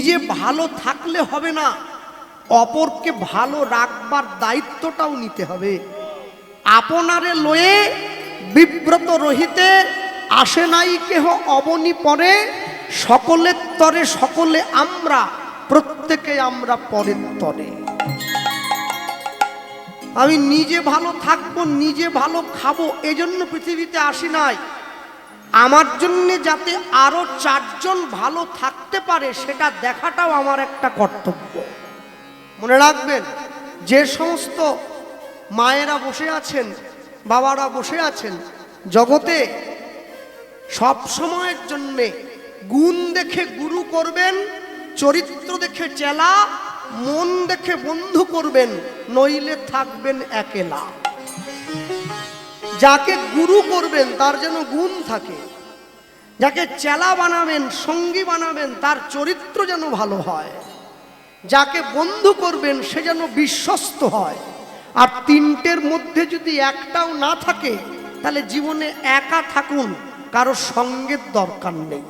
নিজে ভালো থাকলে হবে না, অপরকে ভালো রাখবার দায়িত্বটাও নিতে হবে। আপনারে লয়ে বিব্রত রহিতে আসে নাই কেহ অবনী পরে, সকলের তরে সকলে আমরা, প্রত্যেকে আমরা পরের তরে। আমি নিজে ভালো থাকবো, নিজে ভালো খাবো, এজন্য পৃথিবীতে আসি নাই। আমার জন্যে যাতে আরো চারজন ভালো থাকতে পারে সেটা দেখাটাও আমার একটা কর্তব্য। মনে রাখবেন, যে সমস্ত মায়েরা বসে আছেন, বাবারা বসে আছেন, জগতে সব সময়ের জন্যে গুণ দেখে গুরু করবেন, চরিত্র দেখে চেলা, মন দেখে বন্ধু করবেন, নইলে থাকবেন একেলা। যাকে গুরু করবেন তার যেন গুণ থাকে, যাকে চেলা বানাবেন, সঙ্গী বানাবেন, তার চরিত্র যেন ভালো হয়, যাকে বন্ধু করবেন সে যেন বিশ্বস্ত হয়। আর তিনটের মধ্যে যদি একটাও না থাকে তাহলে জীবনে একা থাকুন, কারো সঙ্গের দরকার নেই,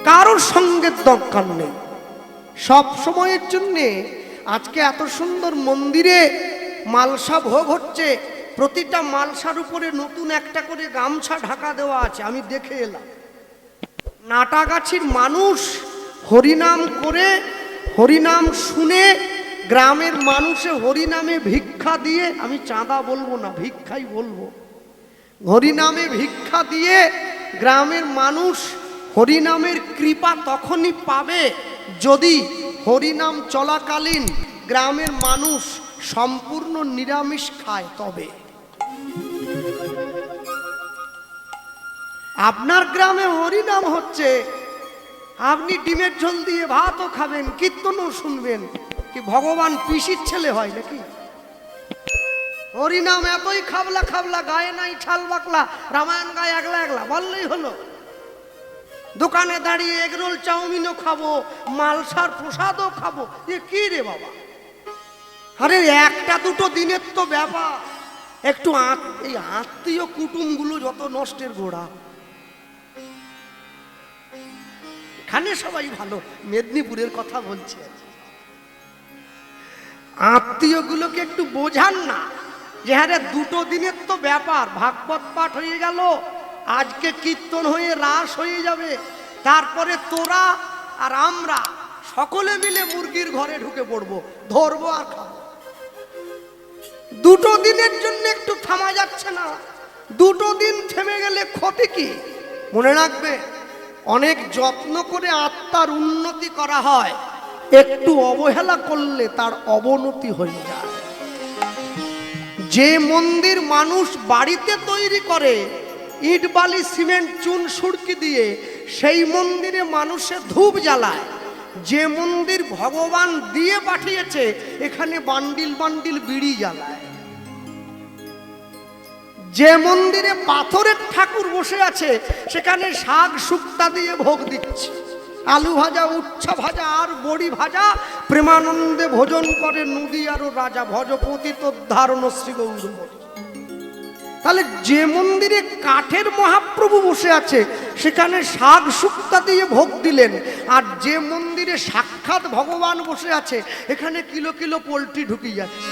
কারোর সঙ্গের দরকার নেই। সব সময়ের জন্যে আজকে এত সুন্দর মন্দিরে মালসা ভোগ হচ্ছে, প্রতিটা মালসার উপরে নতুন একটা করে গামছা ঢাকা দেওয়া আছে। আমি দেখে এলাম নাটাগাছির মানুষ হরিনাম করে, হরিনাম শুনে, গ্রামের মানুষে হরিনামে ভিক্ষা দিয়ে, আমি চাঁদা বলবো না, ভিক্ষাই বলবো, হরিনামে ভিক্ষা দিয়ে গ্রামের মানুষ হরিনামের কৃপা তখনই পাবে যদি হরিনাম চলাকালীন গ্রামের মানুষ সম্পূর্ণ নিরামিষ খায়। তবে আপনার গ্রামে হরিনাম হচ্ছে, আপনি ডিমের ঝোল দিয়ে ভাতও খাবেন, কীর্তনও শুনবেন, কি ভগবান পিসির ছেলে হয় নাকি? হরিনাম এতই খাবলা খাবলা, গায়ে নাই ছাল বাকলা, রামায়ণ গায়ে একলা একলা বললেই হলো। দোকানে দাঁড়িয়ে এগরোল চাউমিনও খাবো, মালসার প্রসাদও খাবো, এ কি রে বাবা? আরে একটা দুটো দিনের তো ব্যাপার, একটু এই আত্মীয় কুটুমগুলো যত নষ্টের গোড়া। এখানে সবাই ভালো, মেদিনীপুরের কথা বলছে, আত্মীয়গুলোকে একটু বোঝান না যে হ্যাঁ দুটো দিনের তো ব্যাপার, ভাগবত পাঠ হয়ে গেল, আজকে কীর্তন হয়ে রাস হয়ে যাবে, তারপরে তোরা আর আমরা সকলে মিলে মুরগির ঘরে ঢুকে পড়বো, ধরবো আর খাবো। দুটো দিনের জন্য একটু থামা যাচ্ছে না? দুটো দিন থেমে গেলে ক্ষতি কি? মনে রাখবে, অনেক যত্ন করে আত্মার উন্নতি করা হয়, একটু অবহেলা করলে তার অবনতি হয়ে যায়। যে মন্দির মানুষ বাড়িতে তৈরি করে ইট বালি সিমেন্ট চুন সুরকি দিয়ে, সেই মন্দিরে মানুষে ধূপ জ্বালায়। যে মন্দির ভগবান দিয়ে পাঠিয়েছে এখানে বান্ডিল বান্ডিল বিড়ি জ্বালায়। যে মন্দিরে পাথরের ঠাকুর বসে আছে সেখানে শাক শুক্তা দিয়ে ভোগ দিচ্ছে, আলু ভাজা, উচ্ছা ভাজা আর বড়ি ভাজা, প্রেমানন্দে ভোজন করে নদী আরো রাজা, ভজপতি তোর ধারণ শ্রী গৌর। তাহলে যে মন্দিরে কাঠের মহাপ্রভু বসে আছে সেখানে শাক শুক্তা দিয়ে ভোগ দিলেন, আর যে মন্দিরে সাক্ষাৎ ভগবান বসে আছে এখানে কিলো কিলো পোলট্রি ঢুকিয়ে যাচ্ছে।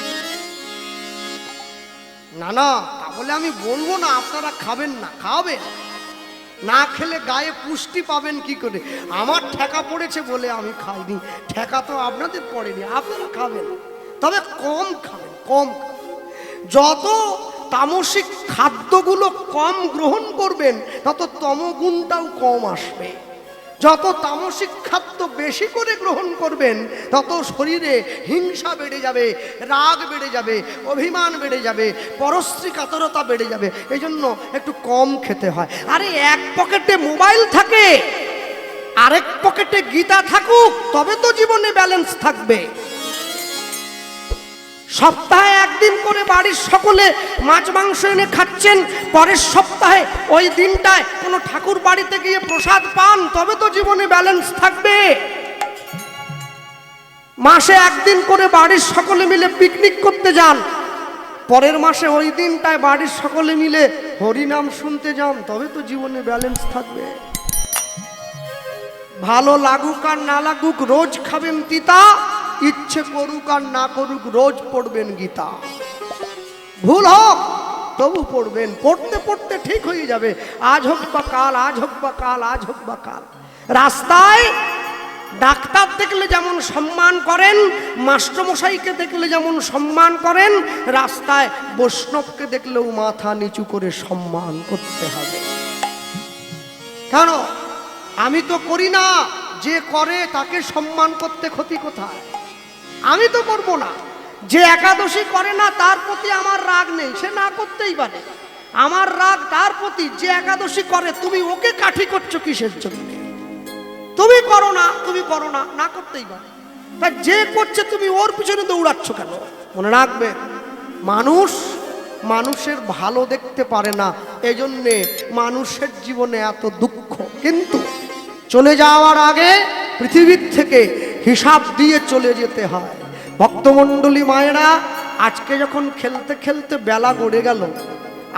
না না, তাহলে আমি বলবো না আপনারা খাবেন না, খাবেন না, খেলে গায়ে পুষ্টি পাবেন কি করে? আমার ঠেকা পড়েছে বলে আমি খাইনি, ঠেকা তো আপনাদের পড়েনি, আপনারা খাবেন, তবে কম খাবেন, কম। যত তামসিক খাদ্যগুলো কম গ্রহণ করবেন তত তমগুণটাও কম আসবে। যত তামসিক খাদ্য বেশি করে গ্রহণ করবেন তত শরীরে হিংসা বেড়ে যাবে, রাগ বেড়ে যাবে, অভিমান বেড়ে যাবে, পরশ্রী কাতরতা বেড়ে যাবে। এই জন্য একটু কম খেতে হয়। আরে এক পকেটে মোবাইল থাকে, আরেক পকেটে গীতা থাকুক, তবে তো জীবনে ব্যালেন্স থাকবে। সপ্তাহে একদিন করে বাড়ির সকলে মাছ মাংস এনে খাচ্ছেন, পরের সপ্তাহে ওই দিনটায় কোনো ঠাকুর বাড়িতে গিয়ে প্রসাদ পান, তবে তো জীবনে ব্যালেন্স থাকবে। মাসে একদিন করে বাড়ির সকলে মিলে পিকনিক করতে যান, পরের মাসে ওই দিনটায় বাড়ির সকলে মিলে হরিনাম শুনতে যান, তবে তো জীবনে ব্যালেন্স থাকবে। ভালো লাগুক আর না লাগুক রোজ খাবেন তিতা, ইচ্ছে করুক আর না করুক রোজ পড়বেন গীতা। ভুল হোক তবু পড়বেন, পড়তে পড়তে ঠিক হয়ে যাবে। আজ হোক বা কাল, আজ হোক বা কাল, আজ হোক বা কাল। রাস্তায় ডাক্তার দেখলে যেমন সম্মান করেন, মাস্টারমশাইকে দেখলে যেমন সম্মান করেন, রাস্তায় বৈষ্ণবকে দেখলেও মাথা নিচু করে সম্মান করতে হবে। কেন? আমি তো করি না, যে করে তাকে সম্মান করতে ক্ষতি কোথায়? আমি তো করব না। যে একাদশী করে না তার প্রতি আমার রাগ নেই, সে না করতেই পারে। আমার রাগ তার প্রতি যে একাদশী করে। তুমি ওকে কাঠি করছো কিসের জন্য? তুমি করো না, তুমি করো না, না করতেই পারে। তা যে করছে তুমি ওর পিছনে দৌড়াচ্ছ কেন? মনে রাখবে, মানুষ মানুষের ভালো দেখতে পারে না, এজন্যে মানুষের জীবনে এত দুঃখ। কিন্তু চলে যাওয়ার আগে পৃথিবীর থেকে হিসাব দিয়ে চলে যেতে হয়। ভক্তমণ্ডলী মায়েরা, আজকে যখন খেলতে খেলতে বেলা গড়ে গেল,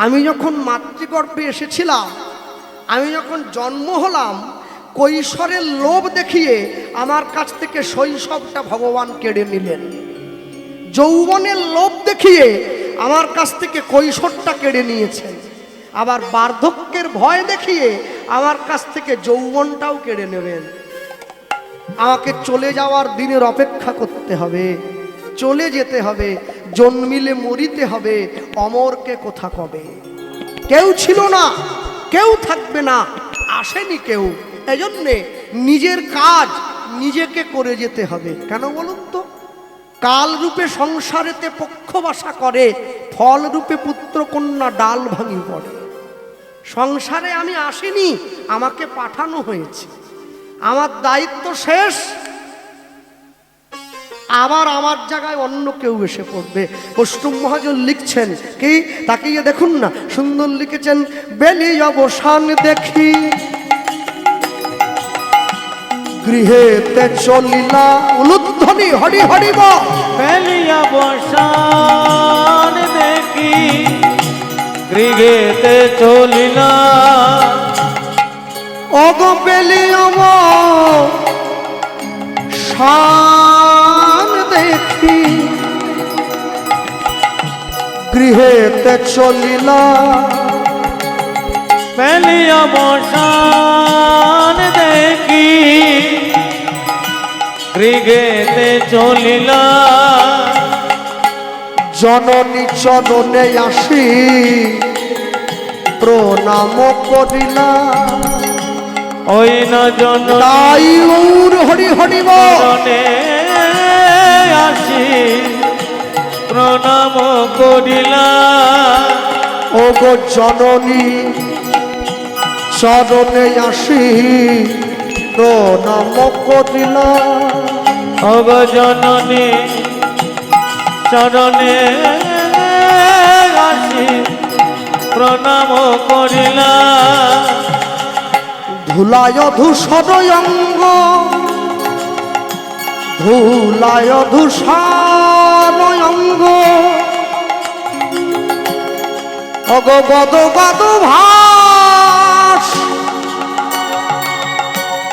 আমি যখন মাতৃগর্ভে এসেছিলাম, আমি যখন জন্ম হলাম, কৈশোরের লোভ দেখিয়ে আমার কাছ থেকে শৈশবটা ভগবান কেড়ে নিলেন। যৌবনের লোভ দেখিয়ে আমার কাছ থেকে কৈশোরটা কেড়ে নিয়েছেন। আবার বার্ধক্যের ভয় দেখিয়ে আমার কাছ থেকে যৌবনটাও কেড়ে নেবেন। আমাকে চলে যাওয়ার দিনের অপেক্ষা করতে হবে, চলে যেতে হবে, জন্মিলে মরিতে হবে, অমরকে কোথা কবে। কেউ ছিল না, কেউ থাকবে না, আসেনি কেউ। এজন্যে নিজের কাজ নিজেকে করে যেতে হবে। কেন বলুন তো? কাল রূপে সংসারেতে পক্ষ বাসা করে, ফল রূপে পুত্র কন্যা ডাল ভাঙি পড়ে। সংসারে আমি আসিনি, আমাকে পাঠানো হয়েছে। আমার দায়িত্ব শেষ, আবার আমার জায়গায় অন্য কেউ এসে পড়বে। বৈষ্ণব মহাজন লিখছেন কি, তাকিয়ে দেখুন না, সুন্দর লিখেছেন। বেলি অবসান দেখি গৃহেতে চলিলা, উলুধ্বনি হরি হরিব। বেলি অবসান দেখি গৃহেতে চলিলা, অগ বেলি অবসান দেখি গৃহেতে চলিলা। বেলি অবসান দেখি গৃহেতে চলিলা, জননী চরণে আসি প্রণাম করিলা। ওই না জন তাই গৌর হরি হরি চরণে আসি প্রণাম করিলা। ও গো জননী চরণে আসি প্রণাম করিলা। অগ জননী চরণে আসি প্রণাম করিলা। ধুলায় ধূসর অঙ্গ, ধুলায় ধূসর অঙ্গ, অগ গদ গদ ভাস,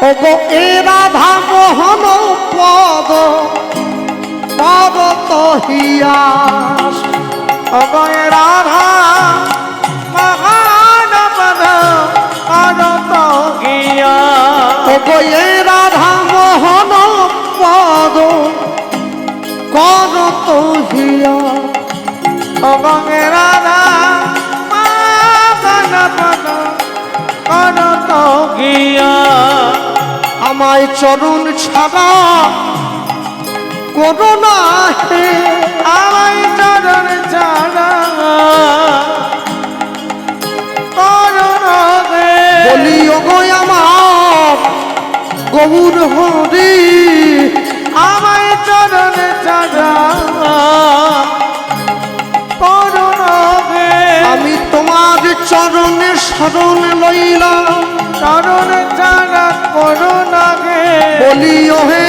অগ এ রাধা মোহন পদ পদ হিয়াস। অগ এ রাধা মহান পদ পদ গিয়া। অগ এ রাধা মোহন পদ করত হিয়া। অগ এ রাধা মহান পদ পদ গিয়া। আমায় চরণ ছাড়া করো না হে, আমায় চরণ ছাড়া করো না হে। বলি ওগো আমার গৌর হরি, আমায় চরণ ছাড়া করো না হে। আমি তোমার চরণে শরণ লইলাম, চরণ ছাড়া করো না হে। বলি ও হে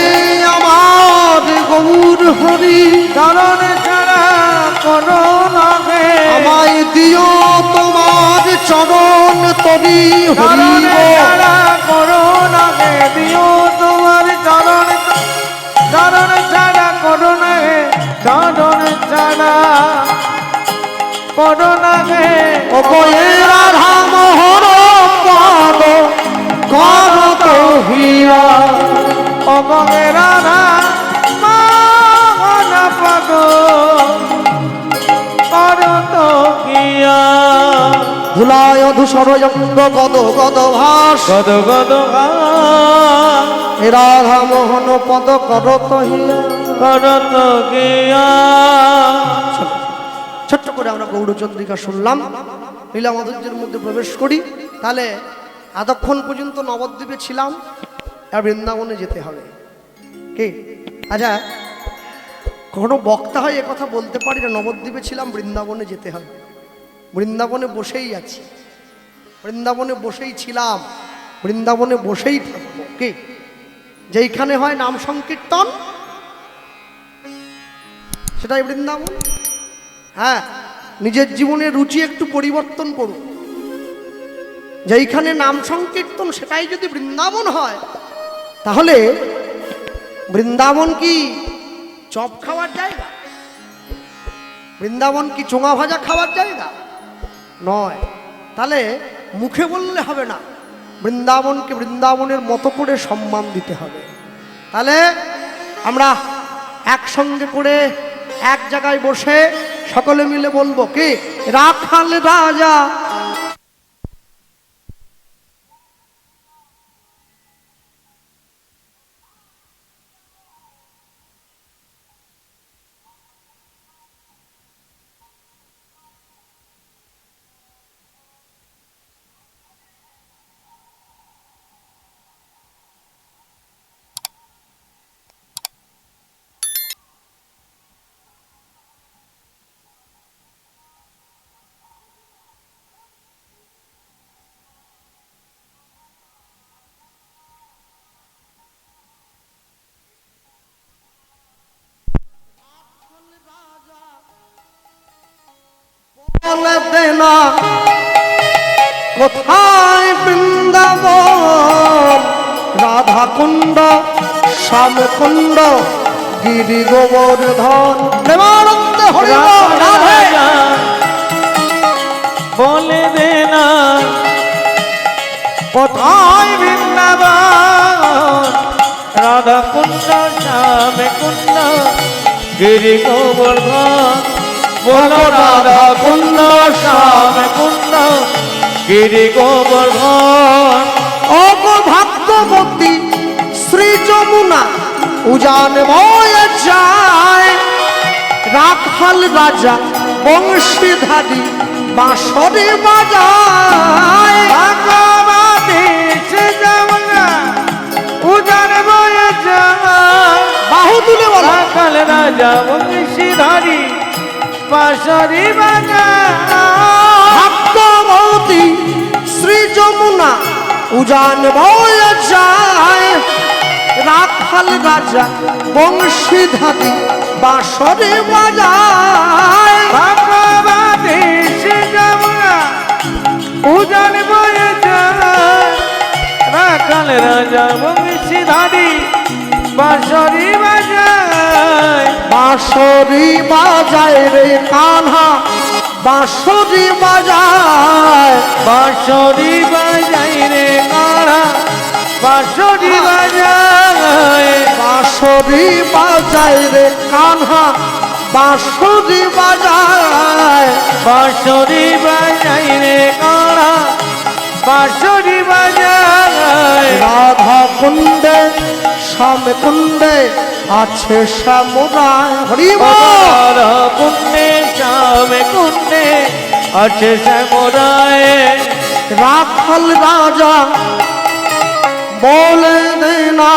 আমার গৌর হরি, চরণ ছাড়া করুণাকে আমায় দিও তোমার চরণ তরি চরণ হরিব ছাড়া করুণাকে দিও তোমার চরণ চরণ ছাড়া করুণাকে চরণ ছাড়া করুণাকে অপয়ে রাধা মোহন পাদ কর তো হিয়া অবগে রাধা মোহন পদ করত গিয়া ধুলায় ধূসর অঙ্গ গদ গদ ভাস গদ গদ এ রাধা মোহন পদ কর তো হিয়া করত গিয়া। ছোট্ট করে আমরা গৌরচন্দ্রিকা শুনলাম, লীলা মাধুর্যের মধ্যে প্রবেশ করি। তাহলে এতক্ষণ পর্যন্ত নবদ্বীপে ছিলাম, আর বৃন্দাবনে যেতে হবে কি? আচ্ছা, কোনো বক্তা হয় এ কথা বলতে পারি না, নবদ্বীপে ছিলাম, বৃন্দাবনে যেতে হবে। বৃন্দাবনে বসেই আছি, বৃন্দাবনে বসেই ছিলাম, বৃন্দাবনে বসেই থাকবো। কি? যেইখানে হয় নাম সংকীর্তন সেটাই বৃন্দাবন। হ্যাঁ, নিজের জীবনের রুচি একটু পরিবর্তন করুন। যেইখানে নাম সংকীর্তন সেটাই যদি বৃন্দাবন হয়, তাহলে বৃন্দাবন কি চপ খাওয়ার জায়গা? বৃন্দাবন কি চোঙা ভাজা খাওয়ার জায়গা? নয়। তাহলে মুখে বললে হবে না, বৃন্দাবনকে বৃন্দাবনের মতো করে সম্মান দিতে হবে। তাহলে আমরা একসঙ্গে করে এক জায়গায় বসে সকলে মিলে বলবো কি? রাখাল রাজা বলে দেনা কোথায় বৃন্দাবন, রাধা কুণ্ড শ্যামকুণ্ড গিরি গোবর্ধন। প্রেমানন্দে হরি বল, রাধে। বলে দে না কোথায় বৃন্দাবন, রাধা কুণ্ড শ্যাম কুণ্ড গিরি গোবর্ধন। বলো রাধা কুণ্ড শ্যাম কুণ্ড গিরি গোবর্ধন। অগো ভাগ্যবতী শ্রী যমুনা উজান বয়ে যায়, রাখাল রাজা বংশীধারী বাঁশরি বাজায়। ভাগবতী শ্রী যমুনা উজান বয়ে যায়, বাহু তুলে বলা রাখাল রাজা বংশীধারী বাঁশরি বাজায়। ভাগ্যবতী শ্রী যমুনা উজান বয়ে যায়, রাখাল রাজা বংশীধারী বাঁশরি বাজায়। ভাগবতী শ্রী যমুনা উজান বয়ে যায়, রাখাল রাজা বংশীধারী বাঁশরি বাজায়। বাঁশরি বাজায় রে কাन्हा, বাঁশরি বাজায়। বাঁশরি বাজাই রে কারা, বাঁশরি বাজায়। বাঁশরি বাজায় রে কাन्हा, বাঁশরি বাজায়। বাঁশরি বাজাই রে কারা, বাঁশরি বাজায়। রাধা কুণ্ডে শ্যাম কুণ্ডে আছে শ্যামরায়। হরি বল। রাধা কুণ্ডে শ্যাম কুণ্ডে আছে শ্যামরায়। রাখাল রাজা বলে দেনা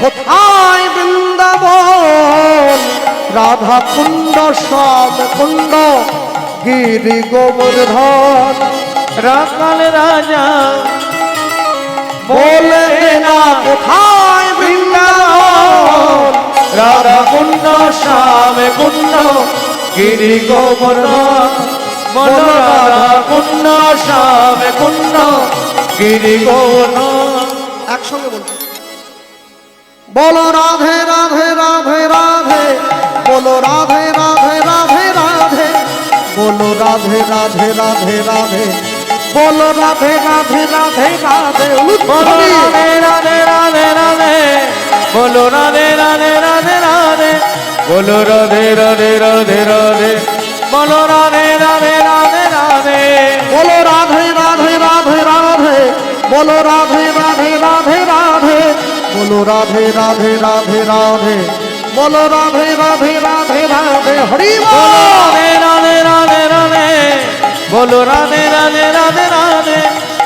কোথায় বৃন্দাবন, রাধা কুণ্ড শ্যাম কুণ্ড গিরি গোবর্ধন। রাখাল রাজা বলে দেনা কোথায় বৃন্দাবন, রাধা কুণ্ড শ্যাম কুণ্ড গিরি গোবর্ধন বল রাধা কুণ্ড শ্যামে কুণ্ড গিরি গোবর্ধন। একসঙ্গে বলতে বলো রাধে রাধে রাধে রাধে, বলো রাধে রাধে রাধে রাধে, বলো রাধে রাধে রাধে রাধে, বলো রাধে রাধে রাধে রাধে। বলো রাধে রাধে রাধে রাধে, বলো রাধে রাধে রাধে রাধে, বলো রাধে রাধে রাধে রাধে, বলো রাধে রাধে রাধে রাধে, বলো রাধে রাধে রাধে রাধে, বলো রাধে রাধে রাধে রাধে, বলো রাধে রাধে রাধে রাধে, বলো রাধে রাধে রাধে রাধে। হরি বলো বল। রাধে রাধে রাধে রাধে, বলো রাধে রাধে রাধে রাধে,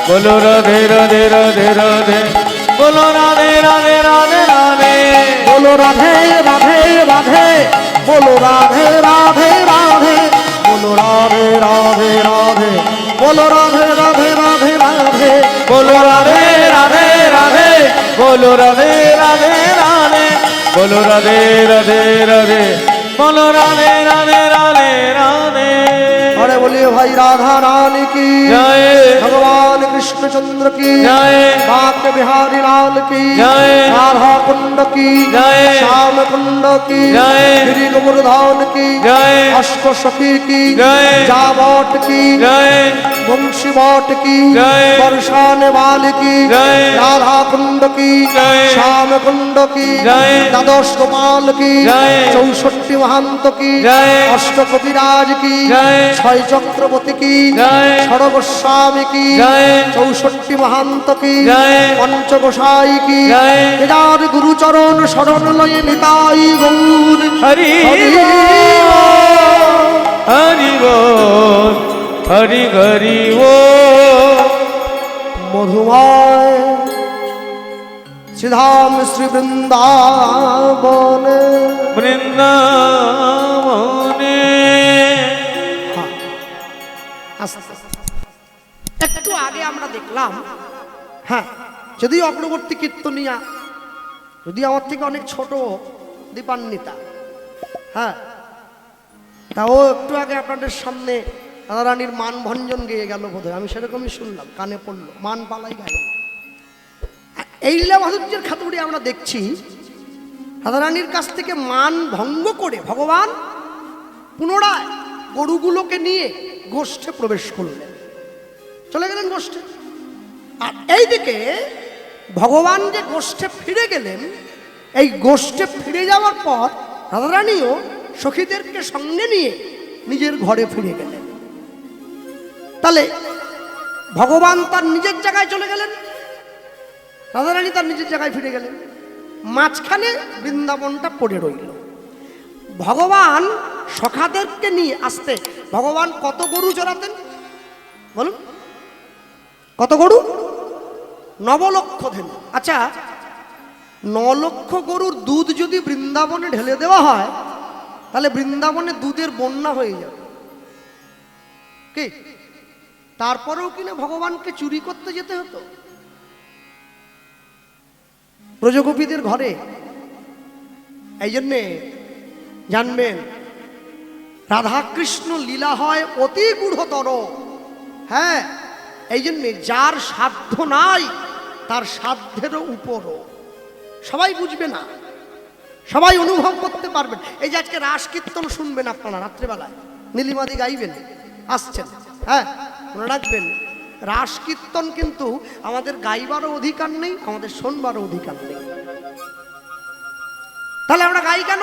বলো রাধে রাধে রাধে রাধে, বলো রাধে রাধে রাধে রাধে, বলো রাধে রাধে রাধে, বলো রাধে রাধে রাধে, বলো রাধে রাধে রাধে, বলো রাধে রাধে রাধে রাধে, বলো রাধে রাধে রাধে, বলো রাধে রাধে রাধে, বলো রাধে রাধে রাধে, বলো রাধে রাধে রাধে রাধে। अरे बोलिए भाई राधा रानी की जय, भगवान कृष्णचंद्र की जय, बाके बिहारी लाल की जय, राधा कुंड की जय, श्याम कुंड की जय, गिरी गोवर्धन की जय, अष्ट सखी की जय, जावट की जय, वंशी बट की जय, बरसाने वाली की जय, राधा कुंड की जय, श्याम कुंड की जय, द्वादश गोपाल की जय, 64 महंत की जय, अष्ट कविराज की जय, छय चक्रवर्ती की जय, षड गोस्वामी की जय, 64 महंत की जय, पंच गोसाई की जय, केदार गुरुचरण शरण लय निताई गौर हरि हरि बोल, हरि बोल, हरि हरि बोल। मधुमय श्रीधाम श्री वृंदावन। বৃন্দাবনে একটু আগে আমরা দেখলাম, হ্যাঁ, যদিও অগ্রবর্তী কীর্তনিয়া, যদি আমার থেকে অনেক ছোট দীপান্বিতা, হ্যাঁ, তাও একটু আগে আপনাদের সামনে রাধারানীর মান ভঞ্জন গেয়ে গেল বোধহয়, আমি সেরকমই শুনলাম, কানে পড়লো, মান পালাই গেল। এই লীলা মাধুর্যের খাতুড়ি আমরা দেখছি রাধারানীর কাছ থেকে মান ভঙ্গ করে ভগবান পুনরায় গরুগুলোকে নিয়ে গোষ্ঠে প্রবেশ করলেন, চলে গেলেন গোষ্ঠে। আর এইদিকে ভগবান যে গোষ্ঠে ফিরে গেলেন, এই গোষ্ঠে ফিরে যাওয়ার পর রাধারানীও সখীদেরকে সঙ্গে নিয়ে নিজের ঘরে ফিরে গেলেন। তাহলে ভগবান তার নিজের জায়গায় চলে গেলেন, রাধারানী তার নিজের জায়গায় ফিরে গেলেন, মাঝখানে বৃন্দাবনটা পড়ে রইল। ভগবান সখাদেরকে নিয়ে আসতে, ভগবান কত গরু চড়াতেন বলুন? কত গরু? 9 লক্ষ ধেনু। আচ্ছা, 9 লক্ষ গরুর দুধ যদি বৃন্দাবনে ঢেলে দেওয়া হয়, তাহলে বৃন্দাবনে দুধের বন্যা হয়ে যাবে কি? তারপরেও কিনা ভগবানকে চুরি করতে যেতে হতো ব্রজগোপীদের ঘরে। এই জন্যে জানবেন, রাধাকৃষ্ণ লীলা হয় অতি গূঢ়তর। হ্যাঁ, এই জন্যে যার সাধ্য নাই তার সাধ্যেরও উপরও। সবাই বুঝবে না, সবাই অনুভব করতে পারবেন। এই যে আজকে রাস কীর্তন শুনবেন আপনারা রাত্রেবেলায়, নীলিমাদি গাইবেন, আসছেন, হ্যাঁ, মনে রাখবেন রাস কীর্তন কিন্তু আমাদের গাইবারও অধিকার নেই, আমাদের শোনবারও অধিকার নেই। তাহলে আমরা গাই কেন?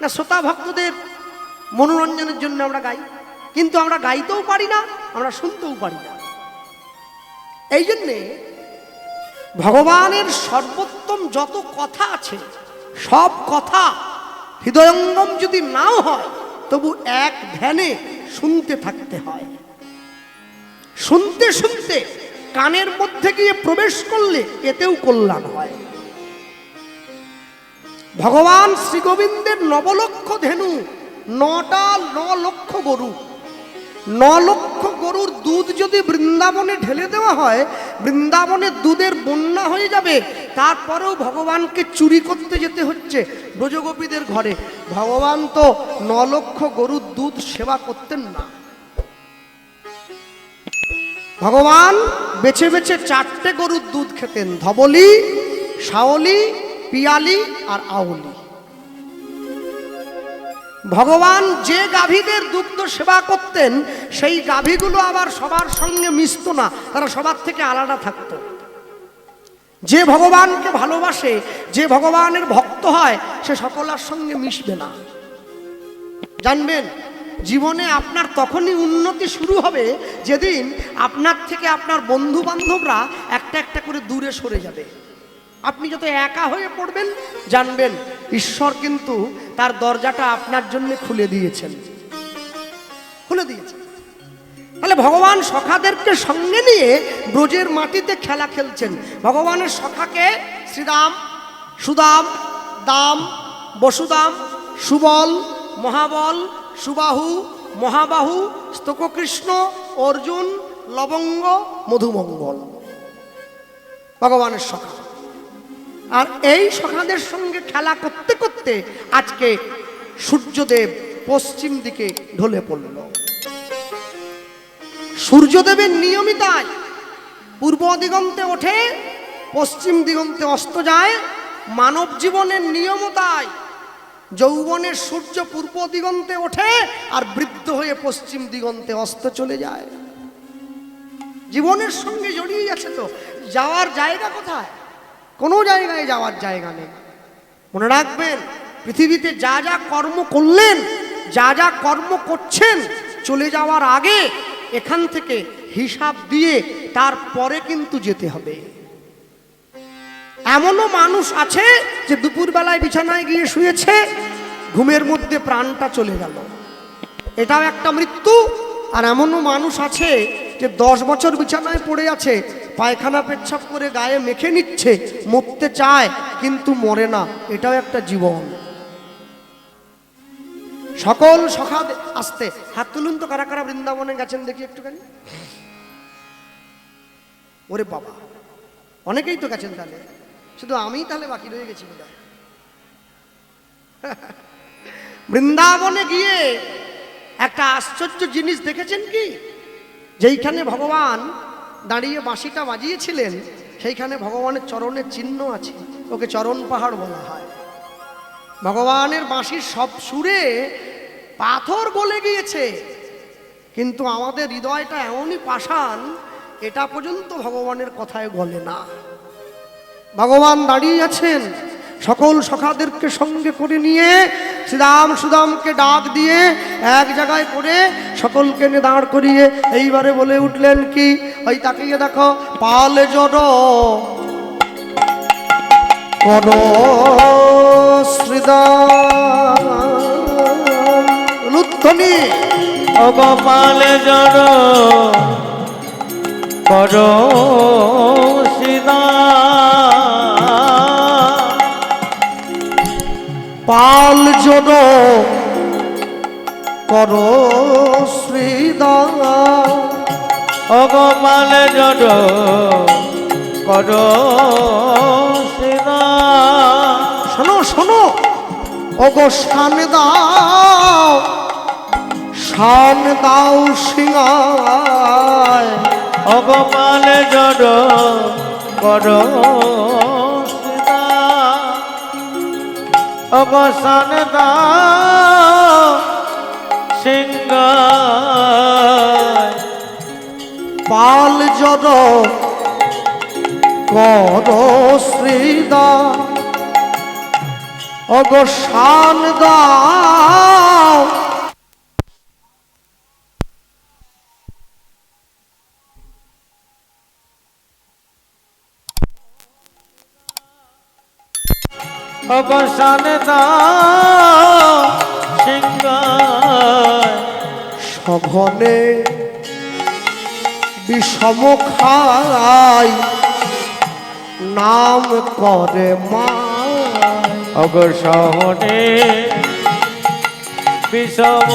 না, শ্রোতা ভক্তদের মনোরঞ্জনের জন্য আমরা গাই, কিন্তু আমরা গাইতেও পারি না, আমরা শুনতেও পারি না। এই জন্যে ভগবানের সর্বোত্তম যত কথা আছে, সব কথা হৃদয়ঙ্গম যদি নাও হয়, তবু এক ধ্যানে শুনতে থাকতে হয়। শুনতে শুনতে কানের মধ্যে গিয়ে প্রবেশ করলে এতেও কল্যাণ হয়। ভগবান শ্রী গোবিন্দের 9 লক্ষ ধেনু, 9 লক্ষ গরু, 9 লক্ষ গরুর দুধ যদি বৃন্দাবনে ঢেলে দেওয়া হয়, বৃন্দাবনের দুধের বন্যা হয়ে যাবে। তারপরেও ভগবানকে চুরি করতে যেতে হচ্ছে ব্রজগোপীদের ঘরে। ভগবান তো 9 লক্ষ গরুর দুধ সেবা করতেন না। ভগবান বেছে বেছে 4টে গরুর দুধ খেতেন, ধবলি, শাওলি, পিয়ালি আর আউলি। ভগবান যে গাভীদের দুগ্ধ সেবা করতেন সেই গাভীগুলো আবার সবার সঙ্গে মিশত না, তারা সবার থেকে আলাদা থাকত। যে ভগবানকে ভালোবাসে, যে ভগবানের ভক্ত হয়, সে সকলের সঙ্গে মিশবে না। জানবেন, জীবনে আপনার তখনই উন্নতি শুরু হবে যেদিন আপনার থেকে আপনার বন্ধু বান্ধবরা একটা একটা করে দূরে সরে যাবে। আপনি যত একা হয়ে পড়বেন, জানবেন ঈশ্বর কিন্তু তার দরজাটা আপনার জন্য খুলে দিয়েছেন, খুলে দিয়েছেন। তাহলে ভগবান সখাদেরকে সঙ্গে নিয়ে ব্রজের মাটিতে খেলা খেলছেন। ভগবানের সখাকে শ্রীরাম, সুদাম, দাম, বসুদাম, সুবল, মহাবল, সুবাহু, মহাবাহু, স্তককৃষ্ণ, অর্জুন, লবঙ্গ, মধুমঙ্গল ভগবানের সখা। আর এই সখাদের সঙ্গে খেলা করতে করতে আজকে সূর্যদেব পশ্চিম দিকে ঢলে পড়ল। সূর্যদেবের নিয়মই তাই, পূর্ব দিগন্তে ওঠে, পশ্চিম দিগন্তে অস্ত যায়। মানব জীবনের নিয়মও তাই, যৌবনের সূর্য পূর্ব দিগন্তে ওঠে আর বৃদ্ধ হয়ে পশ্চিম দিগন্তে অস্ত চলে যায়। জীবনের সঙ্গে জড়িয়ে আছে তো। যাওয়ার জায়গা কোথায়? কোনো জায়গায় যাওয়ার জায়গা নেই। মনে রাখবেন, পৃথিবীতে যা যা কর্ম করলেন, যা যা কর্ম করছেন, চলে যাওয়ার আগে এখান থেকে হিসাব দিয়ে তারপরে কিন্তু যেতে হবে। এমনও মানুষ আছে যে দুপুরবেলায় বিছানায় গিয়ে শুয়েছে, ঘুমের মধ্যে প্রাণটা চলে গেল, এটাও একটা মৃত্যু। আর এমনও মানুষ আছে যে 10 বছর বিছানায় পড়ে আছে, পায়খানা পেচ্ছাপ করে গায়ে মেখে নিচ্ছে, মরতে চায় কিন্তু মরে না, এটাও একটা জীবন। সকল সখা আসতে হাত তুলুন তো, কারা কারা বৃন্দাবনে গেছেন দেখি একটুখানি। ওরে বাবা, অনেকেই তো গেছেন, তাহলে শুধু আমি তাহলে বাকি রয়ে গেছি বোধহয়। বৃন্দাবনে গিয়ে একটা আশ্চর্য জিনিস দেখেছেন কি? যেইখানে ভগবান দাঁড়িয়ে বাঁশিটা বাজিয়েছিলেন, সেইখানে ভগবানের চরণের চিহ্ন আছে, ওকে চরণ পাহাড় বলা হয়। ভগবানের বাঁশির সব সুরে পাথর গলে গিয়েছে, কিন্তু আমাদের হৃদয়টা এমনই পাষাণ, এটা পর্যন্ত ভগবানের কথায় গলে না। ভগবান দাঁড়িয়ে আছেন, সকল সখাদেরকে সঙ্গে করে নিয়ে শ্রীরাম সুদামকে ডাক দিয়ে এক জায়গায় করে সকলকে নিয়ে দাঁড় করিয়ে এইবারে বলে উঠলেন কি? ওই তাকিয়ে দেখো, পালে জড় করো শ্রীদাম, লুধ্বনি ও গোপালে জড় করো পাল জড় করো শ্রীদাম, ও গোপালে জড় করো শোনো শোনো, ওগো শান দাও, শান দাও সিংহায়, ও গোপালে জড় করো ও গো শান দাও সিংহায়, পাল জড় করো শ্রীদাম, ওগো শান দাও। ও গো শান দাও সিংহায়, সঘনে বিষম খাই নাম করে মা, ও গো সহনে বিষম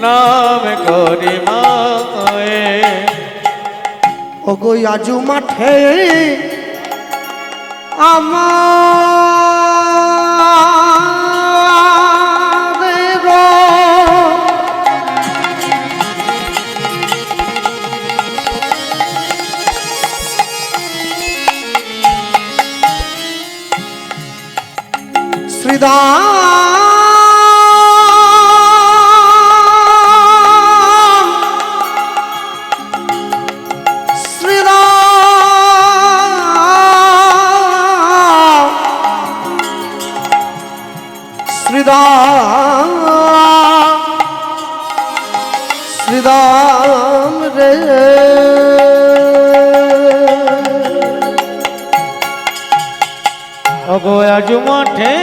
নাম করি মায়ে ওগো আজু মাঠে শ্রীরাম রে ওগো আজ মাঠে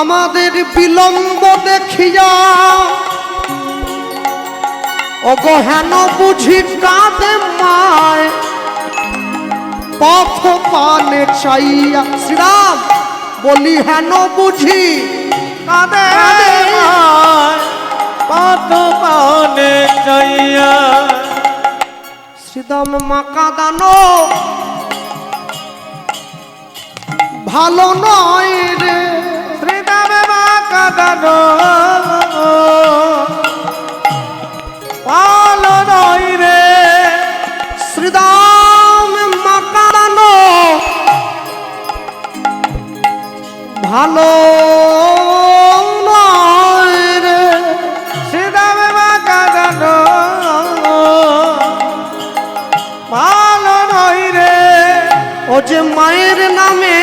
আমাদের বিলম্ব দেখিয়া ওগো হেন বুঝি কাঁদে মায় পথ পানে চাইয়া শ্রীরাম বলি হেন বুঝি কাঁদে পথ পানে চাইয়া শ্রীরাম মা কাঁদানো ভালো নয় রে কাঁদানো ভালো নয় রে শ্রীরাম মা কাঁদানো ভালো নয় রে শ্রীরাম মা কাঁদানো ভালো নয় রে ও যে মায়ের নামে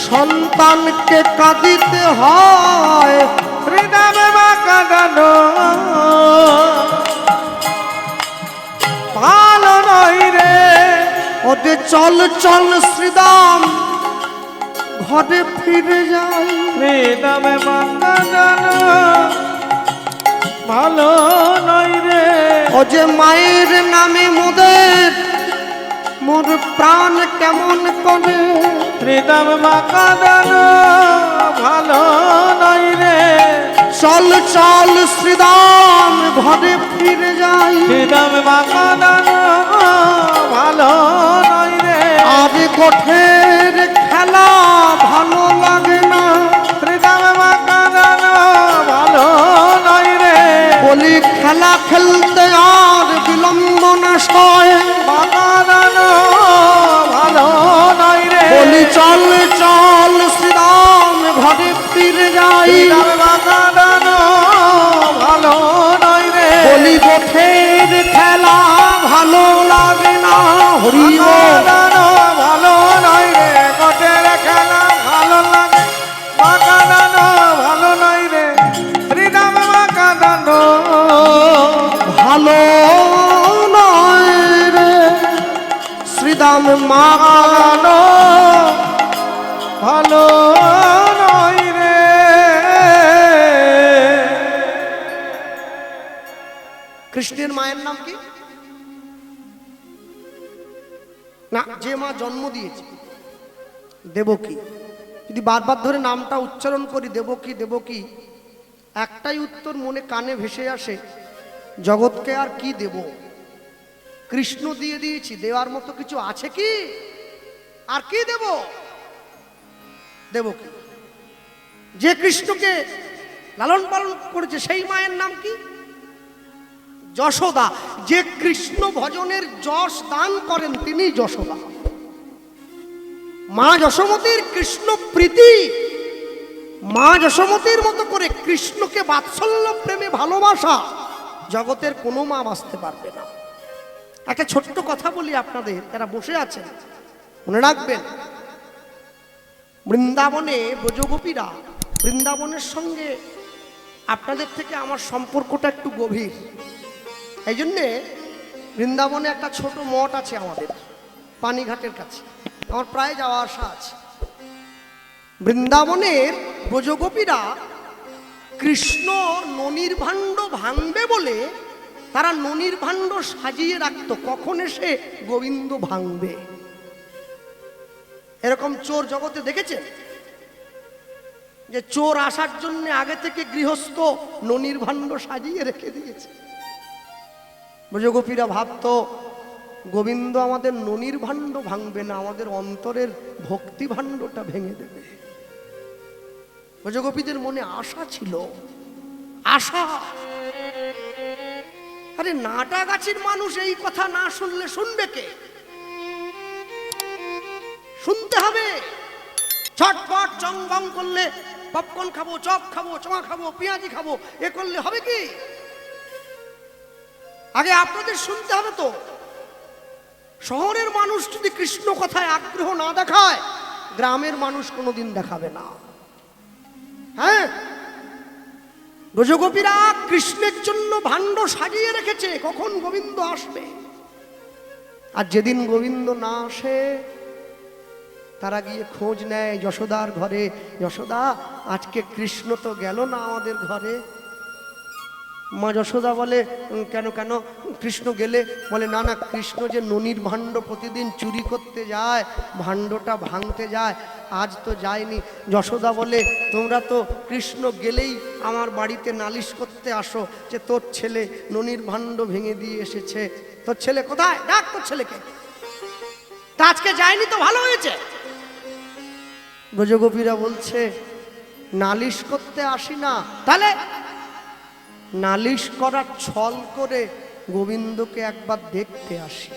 সন্তানকে কাঁদিতে হয় শ্রীরাম মা কাঁদানো ভালো নয় রে ওতে চল চল শ্রীরাম ঘরে ফিরে যাই শ্রীরাম মা কাঁদানো ভালো নয় রে ও যে মায়ের নামে মোর প্রাণ কেমন করে শ্রীরাম মা কাঁদানো ভালো নয় রে চল চল শ্রীরাম ঘরে ফিরে যাই শ্রীরাম মা কাঁদানো ভালো নয় রে আর গোঠের খেলা ভালো লাগে না শ্রীরাম মা কাঁদানো ভালো নয় রে বলি খেলা খেলতে আর বিলম্ব না সয় মা কাঁদানো ভালো নয় রে বলি চল চল শ্রীরাম ঘরে ফিরে যাই শ্রীরাম মা কাঁদানো ভালো নয় রে বলি গোঠের খেলা ভালো লাগে না হরি কাঁদানো ভালো নয় রে গোটের খেলা ভালো লাগে মা কাঁদানো ভালো নয় রে শ্রীরাম মা কাঁদানো ভালো নয় রে শ্রীরাম মা কাঁদানো ভালো নয় রে কৃষ্ণের মায়ের নাম কি না যে মা জন্ম দিয়েছে দেবকী যদি বারবার ধরে নামটা উচ্চারণ করি দেবকী দেবকী একটাই উত্তর মনে কানে ভেসে আসে জগৎকে আর কি দেব কৃষ্ণ দিয়ে দিয়েছি দেওয়ার মতো কিছু আছে কি আর কি দেব দেবকী যে কৃষ্ণকে লালন পালন করেছে সেই মায়ের নাম কি যশোদা যে কৃষ্ণ ভজনের যশ দান করেন তিনি যশোদা মা যশোমতীর কৃষ্ণ প্রীতি মা যশোমতীর মতো করে কৃষ্ণকে বাৎসল্য প্রেমে ভালোবাসা জগতের কোনো মা বাঁচতে পারবে না একটা ছোট্ট কথা বলি আপনাদের যারা বসে আছেন মনে রাখবেন বৃন্দাবনে ব্রজগোপীরা বৃন্দাবনের সঙ্গে আপনাদের থেকে আমার সম্পর্কটা একটু গভীর এই জন্যে বৃন্দাবনে একটা ছোট মঠ আছে আমাদের পানিঘাটের কাছে আমার প্রায় যাওয়া আসা আছে। বৃন্দাবনের ব্রজগোপীরা কৃষ্ণ ননির ভাণ্ড ভাঙবে বলে তারা ননির ভাণ্ড সাজিয়ে রাখতো, কখন এসে গোবিন্দ ভাঙবে। এরকম চোর জগতে দেখেছে যে চোর আসার জন্য আগে থেকে গৃহস্থ ননির ভাণ্ড সাজিয়ে রেখে দিয়েছে। ব্রজগোপীরা ভাবতো গোবিন্দ আমাদের ননির ভাণ্ড ভাঙবে না, আমাদের অন্তরের ভক্তি ভাণ্ডটা ভেঙে দেবে। ব্রজগোপীদের মনে আশা ছিল, আশা। আরে নাটা গাছির মানুষ এই কথা না শুনলে শুনবে কে? শুনতে হবে। ছটপট চংবং করলে পপকর্ন খাবো, চপ খাবো, চমা খাবো, পেঁয়াজি খাবো, এ করলে হবে কি? আগে আপনাদের শুনতে হবে তো। শহরের মানুষ যদি কৃষ্ণ কথায় আগ্রহ না দেখায়, গ্রামের মানুষ কোনোদিন দেখাবে না। হ্যাঁ, ব্রজগোপীরা কৃষ্ণের জন্য ভাণ্ড সাজিয়ে রেখেছে কখন গোবিন্দ আসবে। আর যেদিন গোবিন্দ না আসে তারা গিয়ে খোঁজ নেয় যশোদার ঘরে, যশোদা আজকে কৃষ্ণ তো গেল না আমাদের ঘরে। মা যশোদা বলে কেন কেন কৃষ্ণ গেলে? বলে না না, কৃষ্ণ যে ননির ভাণ্ড প্রতিদিন চুরি করতে যায়, ভাণ্ডটা ভাঙতে যায়, আজ তো যায়নি। যশোদা বলে তোমরা তো কৃষ্ণ গেলেই আমার বাড়িতে নালিশ করতে আসো যে তোর ছেলে ননির ভাণ্ড ভেঙে দিয়ে এসেছে। তোর ছেলে কোথায়? ডাক তোর ছেলেকে। তা আজকে যায়নি তো ভালো হয়েছে। ব্রজগোপীরা বলছে নালিশ করতে আসি না, তাহলে নালিশ করার ছল করে গোবিন্দকে একবার দেখতে আসি।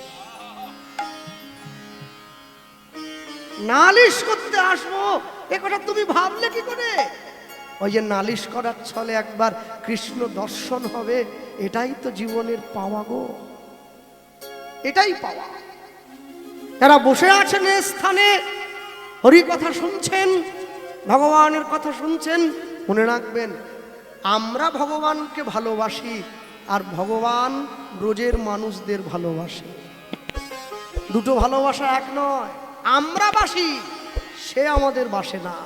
নালিশ করতে আসবো এ কথা তুমি ভাবলে কি করে? ওই যে নালিশ করার ছলে একবার কৃষ্ণ দর্শন হবে, এটাই তো জীবনের পাওয়া গো, এটাই পাওয়া। যারা বসে আছেন এ স্থানে, হরি কথা শুনছেন, ভগবানের কথা শুনছেন, মনে রাখবেন আমরা ভগবানকে ভালোবাসি আর ভগবান ব্রজের মানুষদের ভালোবাসে। দুটো ভালোবাসা এক নয়। আমরা বাসি, সে আমাদের বাসে না।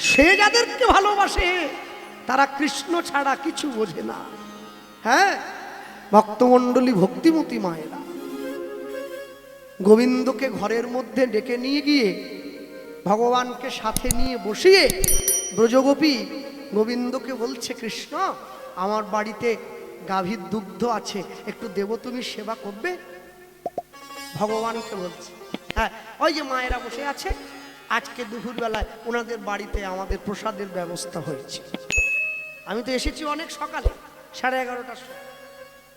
সে যাদেরকে ভালোবাসে তারা কৃষ্ণ ছাড়া কিছু বোঝে না। হ্যাঁ, ভক্তমণ্ডলী, ভক্তিমতী মায়েরা গোবিন্দকে ঘরের মধ্যে ডেকে নিয়ে গিয়ে ভগবানকে সাথে নিয়ে বসিয়ে ব্রজগোপী গোবিন্দকে বলছে কৃষ্ণ আমার বাড়িতে গাভীর দুগ্ধ আছে, একটু দেব, তুমি সেবা করবে? ভগবানকে বলছে হ্যাঁ, ওই যে মায়েরা বসে আছে, আজকে দুপুরবেলায় ওনাদের বাড়িতে আমাদের প্রসাদের ব্যবস্থা হয়েছে। আমি তো এসেছি অনেক সকালে, 11:30টার সময়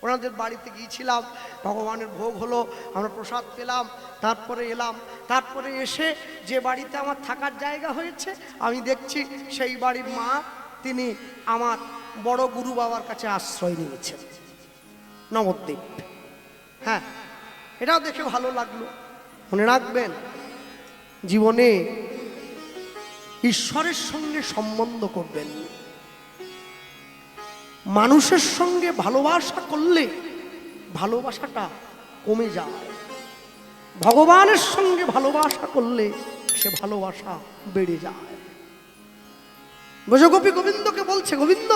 ওনাদের বাড়িতে গিয়েছিলাম, ভগবানের ভোগ হলো, আমরা প্রসাদ পেলাম, তারপরে এলাম। তারপরে এসে যে বাড়িতে আমার থাকার জায়গা হয়েছে আমি দেখছি সেই বাড়ির মা তিনি আমার বড় গুরু বাবার কাছে আশ্রয় নিয়েছেন, নবদ্বীপ। হ্যাঁ, এটাও দেখে ভালো লাগলো। মনে রাখবেন জীবনে ঈশ্বরের সঙ্গে সম্বন্ধ করবেন। মানুষের সঙ্গে ভালোবাসা করলে ভালোবাসাটা কমে যায়, ভগবানের সঙ্গে ভালোবাসা করলে সে ভালোবাসা বেড়ে যায়। ব্রজগোপী গোবিন্দকে বলছে গোবিন্দ